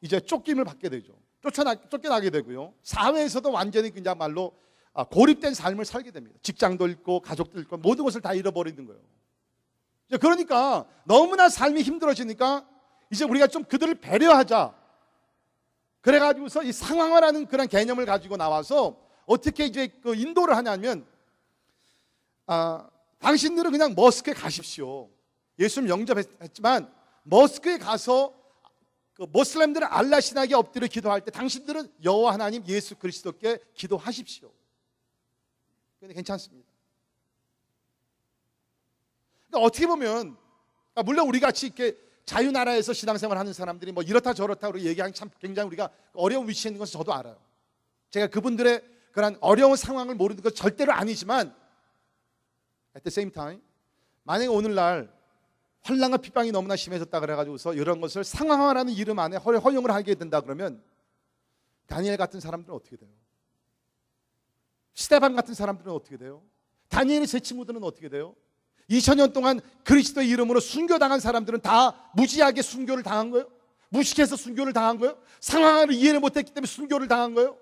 이제 쫓김을 받게 되죠. 쫓겨나게 되고요. 사회에서도 완전히 그냥말로 고립된 삶을 살게 됩니다. 직장도 잃고 가족도 잃고 모든 것을 다 잃어버리는 거예요. 그러니까 너무나 삶이 힘들어지니까 이제 우리가 좀 그들을 배려하자. 그래가지고서 이 상황화라는 그런 개념을 가지고 나와서 어떻게 이제 그 인도를 하냐면, 당신들은 그냥 머스크에 가십시오. 예수님 영접했지만 머스크에 가서 그 모슬렘들은 알라 신에게 엎드려 기도할 때 당신들은 여호와 하나님 예수 그리스도께 기도하십시오. 근데 괜찮습니다. 그러니까 어떻게 보면 물론 우리 같이 이렇게 자유나라에서 신앙생활하는 사람들이 뭐 이렇다 저렇다 우리 얘기하기 참 굉장히 우리가 어려운 위치에 있는 것을 저도 알아요. 제가 그분들의 그런 어려운 상황을 모르는 것 절대로 아니지만 at the same time 만약에 오늘날 환난과 핍박이 너무나 심해졌다 그래가지고서 이런 것을 상황화라는 이름 안에 허용을 하게 된다 그러면 다니엘 같은 사람들은 어떻게 돼요? 스데반 같은 사람들은 어떻게 돼요? 다니엘의 제 친구들은 어떻게 돼요? 2000년 동안 그리스도의 이름으로 순교당한 사람들은 다 무지하게 순교를 당한 거예요? 무식해서 순교를 당한 거예요? 상황을 이해를 못했기 때문에 순교를 당한 거예요?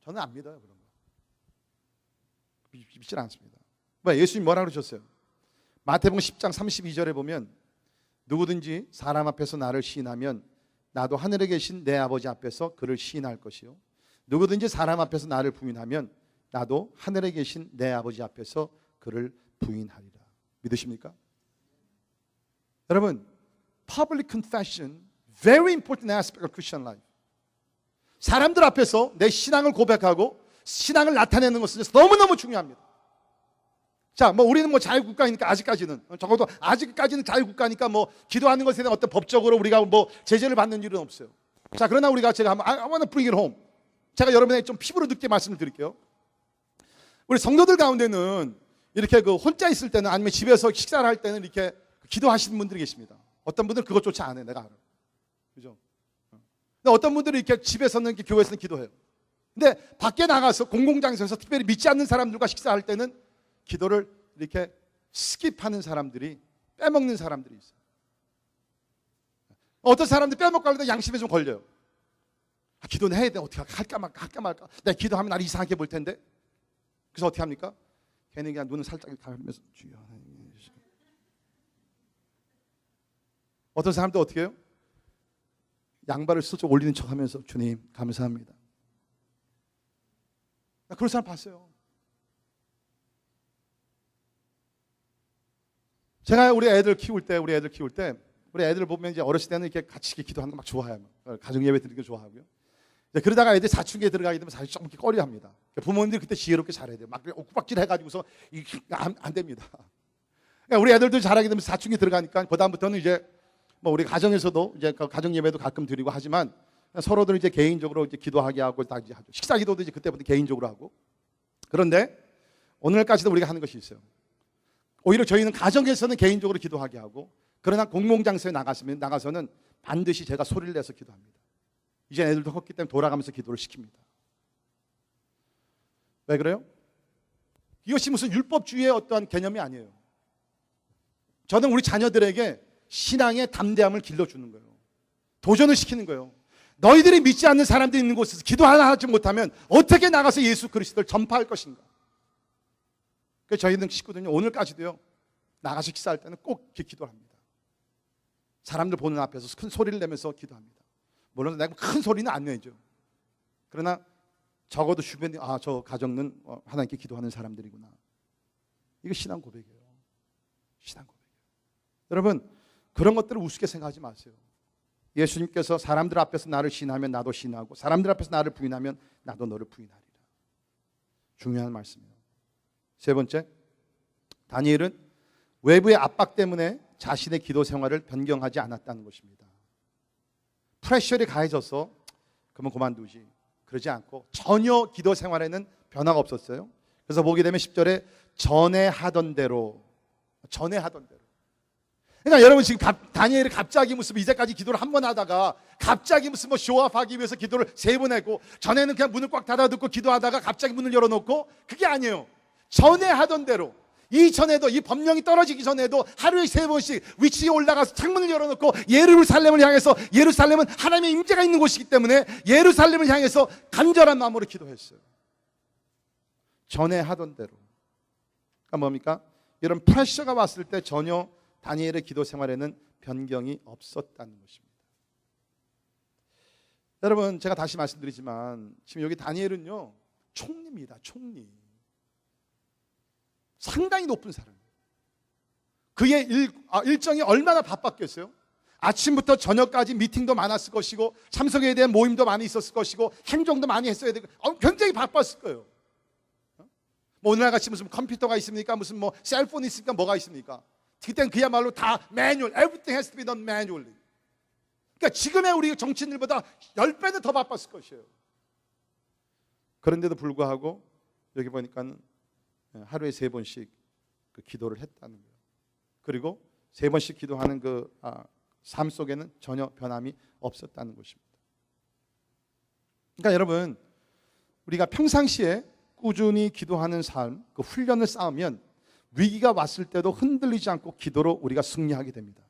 저는 안 믿어요, 그런 거. 믿질 않습니다. 예수님 뭐라 그러셨어요? 마태복음 10장 32절에 보면 누구든지 사람 앞에서 나를 시인하면 나도 하늘에 계신 내 아버지 앞에서 그를 시인할 것이요, 누구든지 사람 앞에서 나를 부인하면 나도 하늘에 계신 내 아버지 앞에서 그를 부인하리라. 믿으십니까? 여러분, public confession very important aspect of Christian life. 사람들 앞에서 내 신앙을 고백하고 신앙을 나타내는 것은 너무너무 중요합니다. 자, 뭐 우리는 뭐 자유국가니까 아직까지는, 적어도 아직까지는 자유국가니까 뭐 기도하는 것에 대한 어떤 법적으로 우리가 뭐 제재를 받는 일은 없어요. 자, 그러나 제가 한번 I want to bring it home. 제가 여러분에게 좀 피부로 늦게 말씀을 드릴게요. 우리 성도들 가운데는 이렇게 그 혼자 있을 때는 아니면 집에서 식사를 할 때는 이렇게 기도하시는 분들이 계십니다. 어떤 분들은 그것조차 안 해, 내가 알아. 그죠? 근데 어떤 분들은 이렇게 집에서는 이렇게 교회에서는 기도해요. 근데 밖에 나가서 공공장소에서 특별히 믿지 않는 사람들과 식사할 때는 기도를 이렇게 스킵하는 사람들이, 빼먹는 사람들이 있어요. 어떤 사람들이 빼먹고 하려다 양심에 좀 걸려요. 기도는 해야 돼. 어떻게 할까 말까. 내가 기도하면 나를 이상하게 볼 텐데. 그래서 어떻게 합니까? 걔는 그냥 눈을 살짝 감으면서 주여. 어떤 사람도 어떻게 해요? 양발을 슬쩍 올리는 척 하면서 주님 감사합니다. 나 그런 사람 봤어요. 제가 우리 애들 키울 때 우리 애들 보면 이제 어렸을 때는 이렇게 같이 기도하는 거 막 좋아해요. 가정 예배 드리는 거 좋아하고요. 그러다가 애들 사춘기에 들어가게 되면 사실 조금 꺼려합니다. 부모님들이 그때 지혜롭게 잘해야 돼요. 막 옥박질 해가지고서 안 됩니다. 그러니까 우리 애들도 잘하게 되면 사춘기 들어가니까 그다음부터는 이제 뭐 우리 가정에서도 이제 가정 예배도 가끔 드리고 하지만 서로들 이제 개인적으로 이제 기도하게 하고 다 이제 하죠. 식사 기도도 이제 그때부터 개인적으로 하고. 그런데 오늘까지도 우리가 하는 것이 있어요. 오히려 저희는 가정에서는 개인적으로 기도하게 하고, 그러나 공공장소에 나가서는 반드시 제가 소리를 내서 기도합니다. 이제 애들도 컸기 때문에 돌아가면서 기도를 시킵니다. 왜 그래요? 이것이 무슨 율법주의의 어떠한 개념이 아니에요. 저는 우리 자녀들에게 신앙의 담대함을 길러주는 거예요. 도전을 시키는 거예요. 너희들이 믿지 않는 사람들이 있는 곳에서 기도 하나 하지 못하면 어떻게 나가서 예수 그리스도를 전파할 것인가? 그래서 저희는 식구들은요, 오늘까지도요, 나가서 식사할 때는 꼭 이렇게 기도를 합니다. 사람들 보는 앞에서 큰 소리를 내면서 기도합니다. 물론 내가 큰 소리는 안 내죠. 그러나 적어도 주변에 저 가정은 하나님께 기도하는 사람들이구나. 이거 신앙 고백이에요. 신앙 고백이에요. 여러분, 그런 것들을 우습게 생각하지 마세요. 예수님께서 사람들 앞에서 나를 시인하면 나도 시인하고, 사람들 앞에서 나를 부인하면 나도 너를 부인하리라. 중요한 말씀이에요. 세 번째, 다니엘은 외부의 압박 때문에 자신의 기도 생활을 변경하지 않았다는 것입니다. 프레셔를 가해져서 그러면 그만두지, 그러지 않고 전혀 기도 생활에는 변화가 없었어요. 그래서 보게 되면 10절에 전에 하던 대로. 그러니까 여러분, 지금 다니엘이 갑자기 무슨 이제까지 기도를 한 번 하다가 갑자기 무슨 뭐 쇼업하기 위해서 기도를 3번 했고, 전에는 그냥 문을 꽉 닫아두고 기도하다가 갑자기 문을 열어놓고, 그게 아니에요. 전에 하던 대로. 이전에도, 이 법령이 떨어지기 전에도 하루에 3번씩 위치에 올라가서 창문을 열어놓고 예루살렘을 향해서, 예루살렘은 하나님의 임재가 있는 곳이기 때문에 예루살렘을 향해서 간절한 마음으로 기도했어요. 전에 하던 대로. 그러니까 뭡니까? 이런 프레셔가 왔을 때 전혀 다니엘의 기도 생활에는 변경이 없었다는 것입니다. 여러분, 제가 다시 말씀드리지만 지금 여기 다니엘은요, 총리입니다. 총리. 상당히 높은 사람이에요. 그의 일정이 얼마나 바빴겠어요? 아침부터 저녁까지 미팅도 많았을 것이고, 참석에 대한 모임도 많이 있었을 것이고, 행정도 많이 했어야 되고, 굉장히 바빴을 거예요. 뭐 오늘날 같이 무슨 컴퓨터가 있습니까? 무슨 뭐 셀폰이 있습니까? 뭐가 있습니까? 그때는 그야말로 다 매뉴얼, everything has to be done manually. 그러니까 지금의 우리 정치인들보다 10배는 더 바빴을 것이에요. 그런데도 불구하고 여기 보니까는 하루에 3번씩 그 기도를 했다는 거예요. 그리고 3번씩 기도하는 그 삶 속에는 전혀 변함이 없었다는 것입니다. 그러니까 여러분, 우리가 평상시에 꾸준히 기도하는 삶, 그 훈련을 쌓으면 위기가 왔을 때도 흔들리지 않고 기도로 우리가 승리하게 됩니다.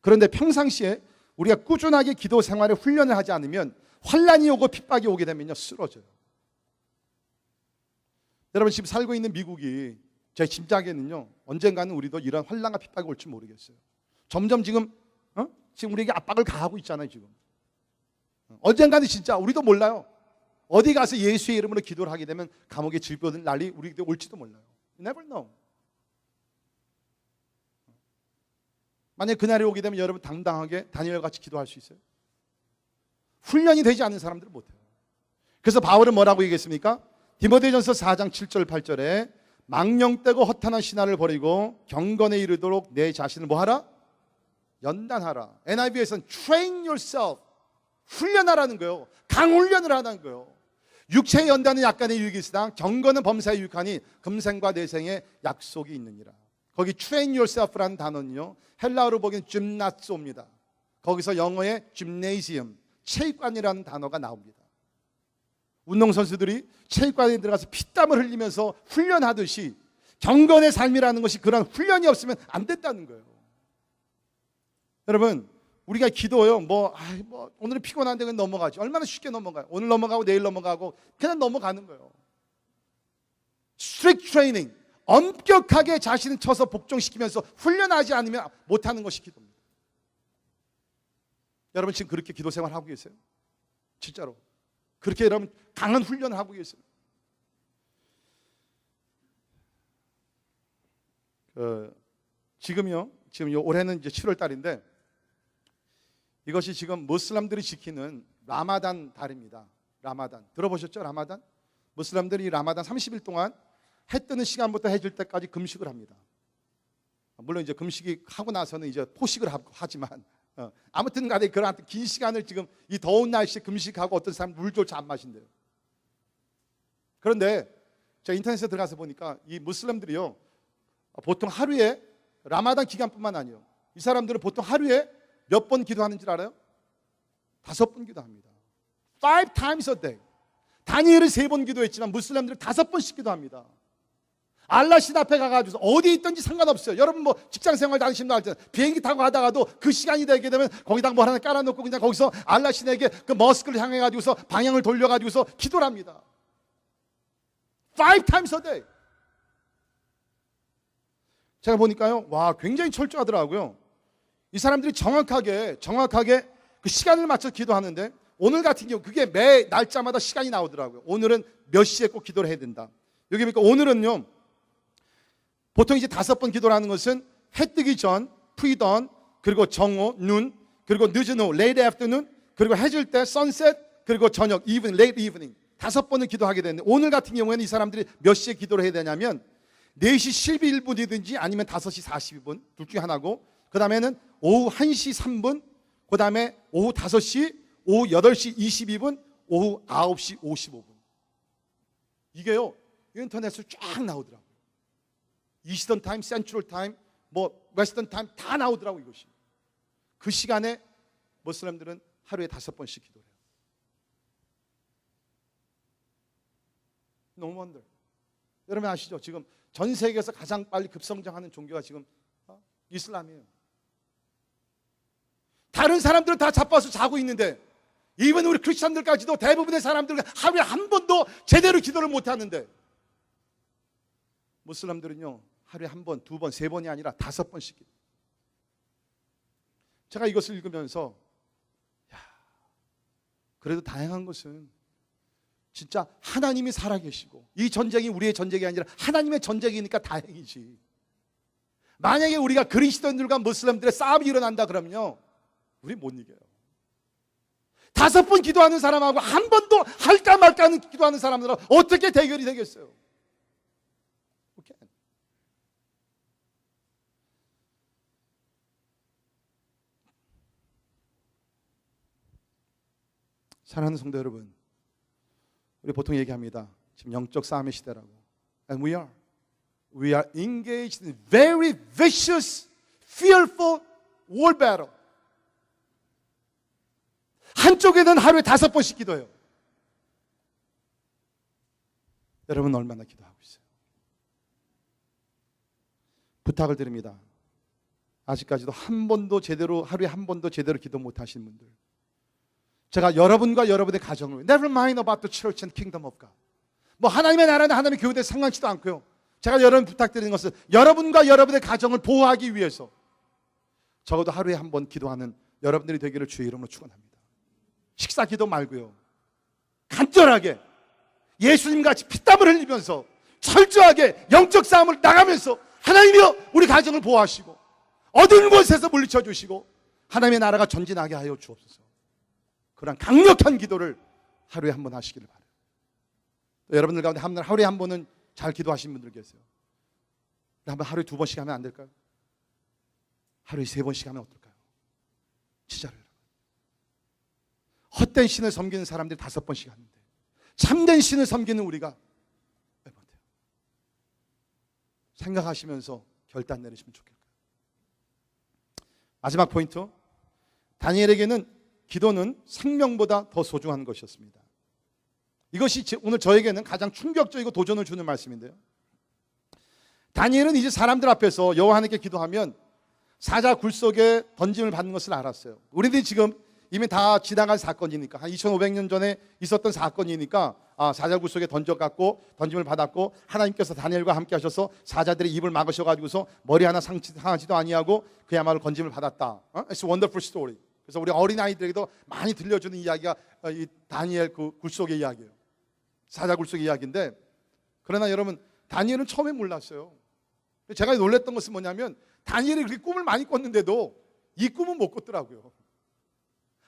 그런데 평상시에 우리가 꾸준하게 기도 생활에 훈련을 하지 않으면 환난이 오고 핍박이 오게 되면요, 쓰러져요. 여러분, 지금 살고 있는 미국이 제 짐작에는요, 언젠가는 우리도 이런 환난과 핍박이 올지 모르겠어요. 점점 지금 우리에게 압박을 가하고 있잖아요. 지금 언젠가는 진짜 우리도 몰라요. 어디 가서 예수의 이름으로 기도를 하게 되면 감옥에 질병 날이 우리에게 올지도 몰라요. You never know. 만약 그날이 오게 되면 여러분 당당하게 다니엘과 같이 기도할 수 있어요? 훈련이 되지 않는 사람들은 못해요. 그래서 바울은 뭐라고 얘기했습니까? 디모데전서 4장 7절 8절에 망령되고 허탄한 신화를 버리고 경건에 이르도록 내 자신을 뭐하라? 연단하라. NIV에서는 train yourself, 훈련하라는 거예요. 강훈련을 하라는 거예요. 육체의 연단은 약간의 유익이 있으나 경건은 범사의 유익하니 금생과 내생의 약속이 있느니라. 거기 train yourself라는 단어는요, 헬라어로 보기엔 gymnaso입니다. 거기서 영어의 gymnasium, 체육관이라는 단어가 나옵니다. 운동선수들이 체육관에 들어가서 피땀을 흘리면서 훈련하듯이 경건의 삶이라는 것이 그런 훈련이 없으면 안 된다는 거예요. 여러분, 우리가 기도요, 오늘은 피곤한데 그냥 넘어가지. 얼마나 쉽게 넘어가요. 오늘 넘어가고 내일 넘어가고 그냥 넘어가는 거예요. Strict training, 엄격하게 자신을 쳐서 복종시키면서 훈련하지 않으면 못하는 것이 기도입니다. 여러분, 지금 그렇게 기도 생활하고 계세요? 진짜로 그렇게 여러분 강한 훈련을 하고 계세요? 지금 올해는 이제 7월 달인데 이것이 지금 무슬림들이 지키는 라마단 달입니다. 라마단 들어보셨죠? 라마단? 무슬림들이 라마단 30일 동안 해 뜨는 시간부터 해 질 때까지 금식을 합니다. 물론 이제 금식이 하고 나서는 이제 포식을 하지만 아무튼 간에 그런 긴 시간을 지금 이 더운 날씨에 금식하고 어떤 사람은 물조차 안 마신대요. 그런데 제가 인터넷에 들어가서 보니까 이 무슬림들이요 보통 하루에 라마단 기간뿐만 아니에요. 이 사람들은 보통 하루에 몇 번 기도하는 줄 알아요? 5번 기도합니다. 5 times a day. 다니엘은 3번 기도했지만 무슬림들은 5번씩 기도합니다. 알라 신 앞에 가가지고 어디에 있든지 상관없어요. 여러분 뭐 직장생활 다니시는 분 알잖아요. 비행기 타고 가다가도 그 시간이 되게 되면 거기다 뭐 하나 깔아놓고 그냥 거기서 알라 신에게 그 머스크를 향해가지고서 방향을 돌려가지고서 기도를 합니다. 5 times a day. 제가 보니까요, 와 굉장히 철저하더라고요. 이 사람들이 정확하게 그 시간을 맞춰 기도하는데 오늘 같은 경우 그게 매 날짜마다 시간이 나오더라고요. 오늘은 몇 시에 꼭 기도를 해야 된다. 여기 보니까 오늘은요 보통 이제 5번 기도를 하는 것은 해 뜨기 전, 프리던, 그리고 정오, 눈, 그리고 늦은 오후, late afternoon, 그리고 해질 때, sunset, 그리고 저녁, evening, late evening 5번을 기도하게 되는데 오늘 같은 경우에는 이 사람들이 몇 시에 기도를 해야 되냐면 4시 11분이든지 아니면 5시 42분 둘 중에 하나고 그 다음에는 오후 1시 3분 그 다음에 오후 5시, 오후 8시 22분, 오후 9시 55분 이게요 인터넷으로 쫙 나오더라고요. 이스턴 타임, 센트럴 타임, 뭐 웨스턴 타임 다 나오더라고 이것이. 그 시간에 무슬림들은 하루에 5번씩 기도해요. No wonder. 여러분 아시죠? 지금 전 세계에서 가장 빨리 급성장하는 종교가 지금 이슬람이에요. 다른 사람들은 다 자빠서 자고 있는데 이번 우리 크리스천들까지도 대부분의 사람들은 하루에 한 번도 제대로 기도를 못하는데 무슬림들은요 하루에 한 번, 2번, 3번이 아니라 5번씩. 제가 이것을 읽으면서 그래도 다행한 것은 진짜 하나님이 살아계시고 이 전쟁이 우리의 전쟁이 아니라 하나님의 전쟁이니까 다행이지. 만약에 우리가 그리스도인들과 무슬림들의 싸움이 일어난다 그러면요 우리 못 이겨요. 5번 기도하는 사람하고 한 번도 할까 말까 하는 기도하는 사람들은 어떻게 대결이 되겠어요? 사랑하는 성도 여러분, 우리 보통 얘기합니다. 지금 영적 싸움의 시대라고. And we are engaged in very vicious, fearful war battle. 한쪽에는 하루에 5번씩 기도해요. 여러분 얼마나 기도하고 있어요? 부탁을 드립니다. 아직까지도 하루에 한 번도 제대로 기도 못하신 분들, 제가 여러분과 여러분의 가정을 Never mind about the church and kingdom of God. 뭐 하나님의 나라나 하나님의 교회에 상관치도 않고요. 제가 여러분 부탁드리는 것은 여러분과 여러분의 가정을 보호하기 위해서 적어도 하루에 한 번 기도하는 여러분들이 되기를 주의 이름으로 축원합니다. 식사 기도 말고요. 간절하게 예수님같이 피땀을 흘리면서 철저하게 영적 싸움을 나가면서 하나님이여 우리 가정을 보호하시고 어두운 곳에서 물리쳐 주시고 하나님의 나라가 전진하게 하여 주옵소서. 그런 강력한 기도를 하루에 한 번 하시기를 바라요. 여러분들 가운데 하루에 한 번은 잘 기도하시는 분들 계세요. 한번 하루에 2번씩 하면 안 될까요? 하루에 3번씩 하면 어떨까요? 진짜로 여러분. 헛된 신을 섬기는 사람들이 5번씩 하는데 참된 신을 섬기는 우리가 왜 못해요? 생각하시면서 결단 내리시면 좋겠고요. 마지막 포인트, 다니엘에게는 기도는 생명보다 더 소중한 것이었습니다. 이것이 오늘 저에게는 가장 충격적이고 도전을 주는 말씀인데요. 다니엘은 이제 사람들 앞에서 여호와 하나님께 기도하면 사자 굴 속에 던짐을 받는 것을 알았어요. 우리들이 지금 이미 다 지나간 사건이니까 한 2500년 전에 있었던 사건이니까 사자 굴 속에 던져갖고 던짐을 받았고 하나님께서 다니엘과 함께 하셔서 사자들의 입을 막으셔가지고서 머리 하나 상하지도 아니하고 그야말로 건짐을 받았다. It's a wonderful story. 그래서 우리 어린아이들에게도 많이 들려주는 이야기가 이 다니엘 그 굴속의 이야기예요. 사자 굴속의 이야기인데, 그러나 여러분 다니엘은 처음에 몰랐어요. 제가 놀랬던 것은 뭐냐면 다니엘이 그렇게 꿈을 많이 꿨는데도 이 꿈은 못 꿨더라고요.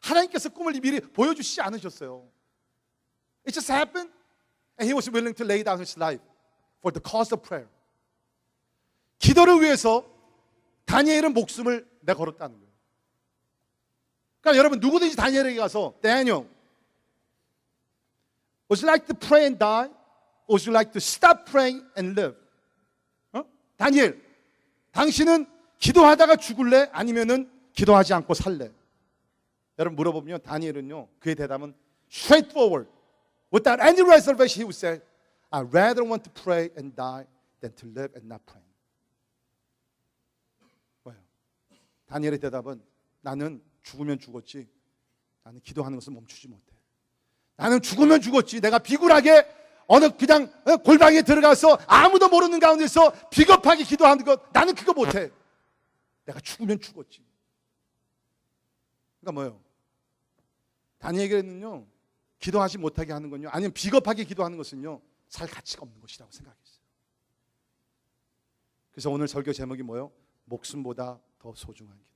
하나님께서 꿈을 미리 보여주시지 않으셨어요. It just happened and he was willing to lay down his life for the cause of prayer. 기도를 위해서 다니엘은 목숨을 내걸었다는 거예요. 그러니까 여러분 누구든지 다니엘에게 가서 Daniel, would you like to pray and die? Or would you like to stop praying and live? 다니엘, 당신은 기도하다가 죽을래? 아니면은 기도하지 않고 살래? 여러분 물어보면 다니엘은요, 그의 대답은 straightforward, without any reservation, he would say, I rather want to pray and die than to live and not pray. 뭐예요? 다니엘의 대답은 나는 죽으면 죽었지, 나는 기도하는 것을 멈추지 못해. 나는 죽으면 죽었지, 내가 비굴하게 어느 그냥 골방에 들어가서 아무도 모르는 가운데서 비겁하게 기도하는 것, 나는 그거 못해. 내가 죽으면 죽었지. 그러니까 뭐예요? 다니엘에게는요, 기도하지 못하게 하는 건요, 아니면 비겁하게 기도하는 것은요, 살 가치가 없는 것이라고 생각했어요. 그래서 오늘 설교 제목이 뭐예요? 목숨보다 더 소중한 기도.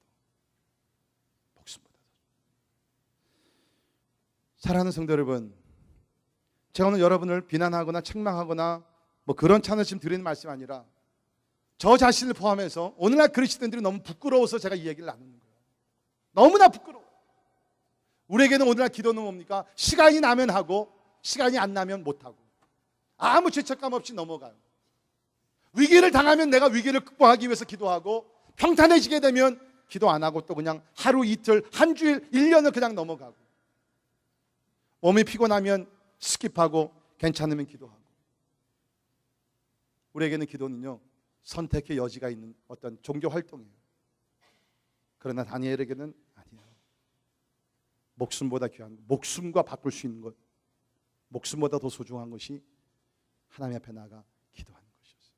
목숨보다 더. 사랑하는 성도 여러분, 제가 오늘 여러분을 비난하거나 책망하거나 뭐 그런 찬을 지금 드리는 말씀이 아니라 저 자신을 포함해서 오늘날 그리스도인들이 너무 부끄러워서 제가 이 얘기를 나누는 거예요. 너무나 부끄러워. 우리에게는 오늘날 기도는 뭡니까? 시간이 나면 하고 시간이 안 나면 못하고 아무 죄책감 없이 넘어가요. 위기를 당하면 내가 위기를 극복하기 위해서 기도하고 평탄해지게 되면 기도 안 하고 또 그냥 하루 이틀 한 주일 1년을 그냥 넘어가고 몸이 피곤하면 스킵하고 괜찮으면 기도하고. 우리에게는 기도는요, 선택의 여지가 있는 어떤 종교 활동이에요. 그러나 다니엘에게는 아니에요. 목숨보다 귀한 것, 목숨과 바꿀 수 있는 것, 목숨보다 더 소중한 것이 하나님 앞에 나가 기도하는 것이었어요.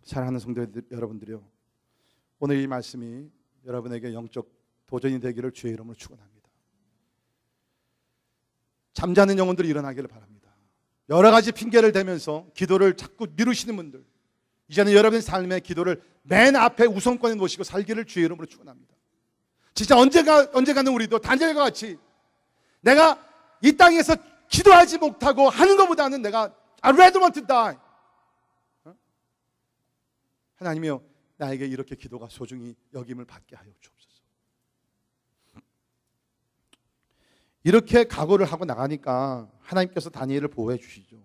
사랑하는 성도 여러분들이요, 오늘 이 말씀이 여러분에게 영적 도전이 되기를 주의 이름으로 축원합니다. 잠자는 영혼들이 일어나기를 바랍니다. 여러 가지 핑계를 대면서 기도를 자꾸 미루시는 분들, 이제는 여러분의 삶의 기도를 맨 앞에 우선권에 놓으시고 살기를 주의 이름으로 축원합니다. 진짜 언젠가는 우리도 다니엘과 같이 내가 이 땅에서 기도하지 못하고 하는 것보다는 내가 I rather want to die. 하나님이여, 나에게 이렇게 기도가 소중히 여김을 받게 하여 주옵소서. 이렇게 각오를 하고 나가니까 하나님께서 다니엘을 보호해 주시죠.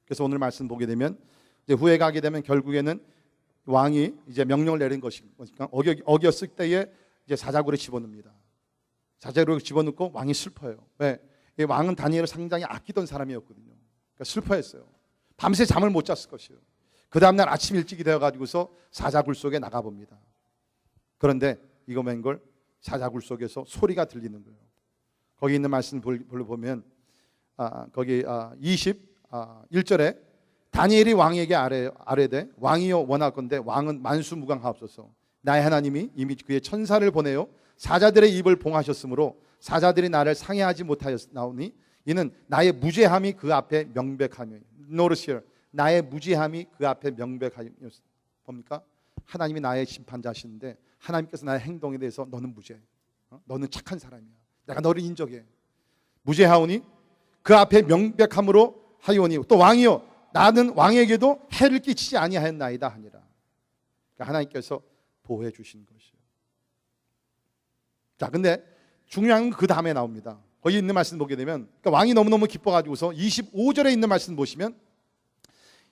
그래서 오늘 말씀 보게 되면 이제 후에 가게 되면 결국에는 왕이 이제 명령을 내린 것이니까 어겼을 때에 이제 사자굴에 집어넣습니다. 사자굴에 집어넣고 왕이 슬퍼요. 왜? 이 왕은 다니엘을 상당히 아끼던 사람이었거든요. 그러니까 슬퍼했어요. 밤새 잠을 못 잤을 것이에요. 그 다음날 아침 일찍이 되어가지고서 사자굴 속에 나가봅니다. 그런데 이거 웬걸 사자굴 속에서 소리가 들리는 거예요. 거기 있는 말씀 보면 거기 21절에 다니엘이 왕에게 아뢰되 왕이여 원하건대 왕은 만수무강하옵소서. 나의 하나님이 이미 그의 천사를 보내어 사자들의 입을 봉하셨으므로 사자들이 나를 상해하지 못하였나오니 이는 나의 무죄함이 그 앞에 명백하며. Notice here, 나의 무죄함이 그 앞에 명백하며. 뭡니까? 하나님이 나의 심판자신데 하나님께서 나의 행동에 대해서 너는 무죄, 너는 착한 사람이야, 내가 너를 인정해, 무죄하오니 그 앞에 명백함으로 하오니 또 왕이여 나는 왕에게도 해를 끼치지 아니하였나이다 하니라. 그러니까 하나님께서 보호해 주신 것이에요. 자, 근데 중요한 건 그 다음에 나옵니다. 거기 있는 말씀 보게 되면 그러니까 왕이 너무너무 기뻐가지고서 25절에 있는 말씀 보시면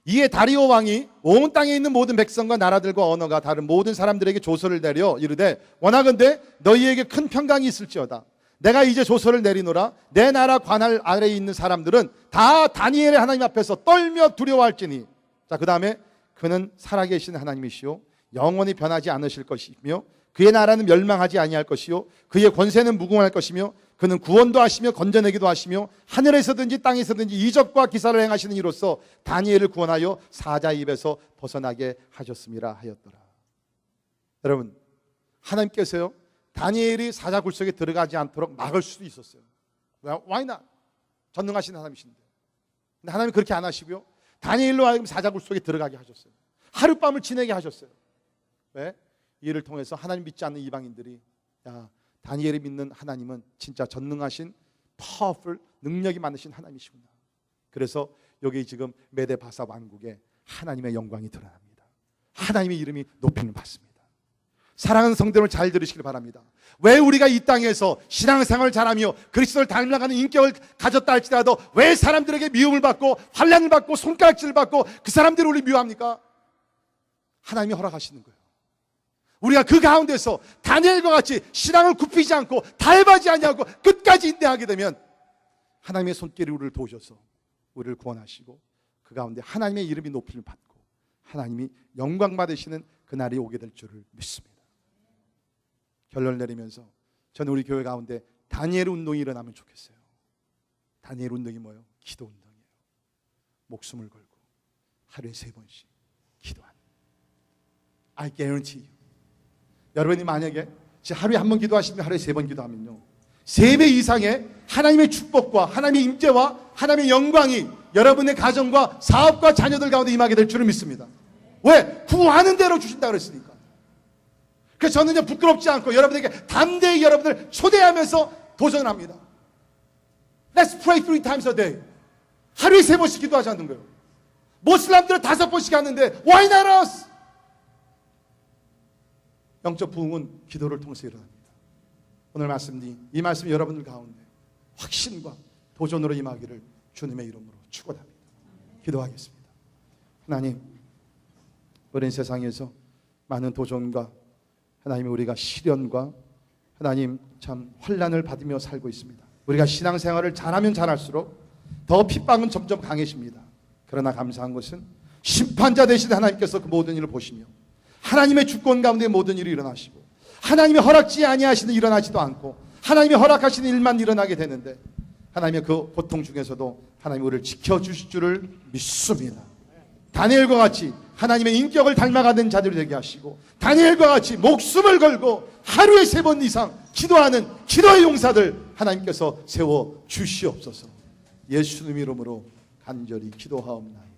이에 다리오 왕이 온 땅에 있는 모든 백성과 나라들과 언어가 다른 모든 사람들에게 조서를 내려 이르되 원하건대 너희에게 큰 평강이 있을지어다. 내가 이제 조서를 내리노라. 내 나라 관할 아래에 있는 사람들은 다 다니엘의 하나님 앞에서 떨며 두려워할지니. 자, 그 다음에 그는 살아계신 하나님이시오 영원히 변하지 않으실 것이며 그의 나라는 멸망하지 아니할 것이요 그의 권세는 무궁할 것이며 그는 구원도 하시며 건져내기도 하시며 하늘에서든지 땅에서든지 이적과 기사를 행하시는 이로써 다니엘을 구원하여 사자 입에서 벗어나게 하셨음이라 하였더라. 여러분, 하나님께서요 다니엘이 사자굴 속에 들어가지 않도록 막을 수도 있었어요. Why not? 전능하신 하나님이신데. 근데 하나님은 그렇게 안 하시고요, 다니엘로 하여금 사자굴 속에 들어가게 하셨어요. 하룻밤을 지내게 하셨어요. 왜? 이를 통해서 하나님 믿지 않는 이방인들이 야, 다니엘이 믿는 하나님은 진짜 전능하신 파워풀 능력이 많으신 하나님이시구나. 그래서 여기 지금 메데바사 왕국에 하나님의 영광이 드러납니다. 하나님의 이름이 높임을 받습니다. 사랑하는 성도들 잘 들으시길 바랍니다. 왜 우리가 이 땅에서 신앙생활을 잘하며 그리스도를 닮아가는 인격을 가졌다 할지라도 왜 사람들에게 미움을 받고 환난을 받고 손가락질을 받고 그 사람들이 우리 미워합니까? 하나님이 허락하시는 거예요. 우리가 그 가운데서 다니엘과 같이 신앙을 굽히지 않고 달바지 않냐고 끝까지 인내하게 되면 하나님의 손길이 우리를 도우셔서 우리를 구원하시고 그 가운데 하나님의 이름이 높임을 받고 하나님이 영광 받으시는 그날이 오게 될 줄을 믿습니다. 결론을 내리면서 저는 우리 교회 가운데 다니엘 운동이 일어나면 좋겠어요. 다니엘 운동이 뭐예요? 기도 운동이에요. 목숨을 걸고 하루에 3번씩 기도하는. I guarantee you. 여러분이 만약에 하루에 1번 기도하시면 하루에 3번 기도하면요 3배 이상의 하나님의 축복과 하나님의 임재와 하나님의 영광이 여러분의 가정과 사업과 자녀들 가운데 임하게 될 줄을 믿습니다. 왜? 구하는 대로 주신다 그랬으니까. 그래서 저는 이제 부끄럽지 않고 여러분에게 담대히 여러분을 초대하면서 도전합니다. Let's pray 3 times a day. 하루에 3번씩 기도하자는 거예요. 모슬람들은 5번씩 하는데 Why not us? 영적 부흥은 기도를 통해서 일어납니다. 오늘 말씀이 이 말씀이 여러분들 가운데 확신과 도전으로 임하기를 주님의 이름으로 축원합니다. 기도하겠습니다. 하나님, 어린 세상에서 많은 도전과 하나님 우리가 시련과 하나님 참 환난을 받으며 살고 있습니다. 우리가 신앙생활을 잘하면 잘할수록 더 핍박은 점점 강해집니다. 그러나 감사한 것은 심판자 되신 하나님께서 그 모든 일을 보시며 하나님의 주권 가운데 모든 일이 일어나시고 하나님이 허락지 아니하시는 일어나지도 않고 하나님이 허락하시는 일만 일어나게 되는데 하나님의 그 고통 중에서도 하나님이 우리를 지켜주실 줄을 믿습니다. 다니엘과 같이 하나님의 인격을 닮아가는 자들이 되게 하시고 다니엘과 같이 목숨을 걸고 하루에 3번 이상 기도하는 기도의 용사들 하나님께서 세워 주시옵소서. 예수님 이름으로 간절히 기도하옵나이다.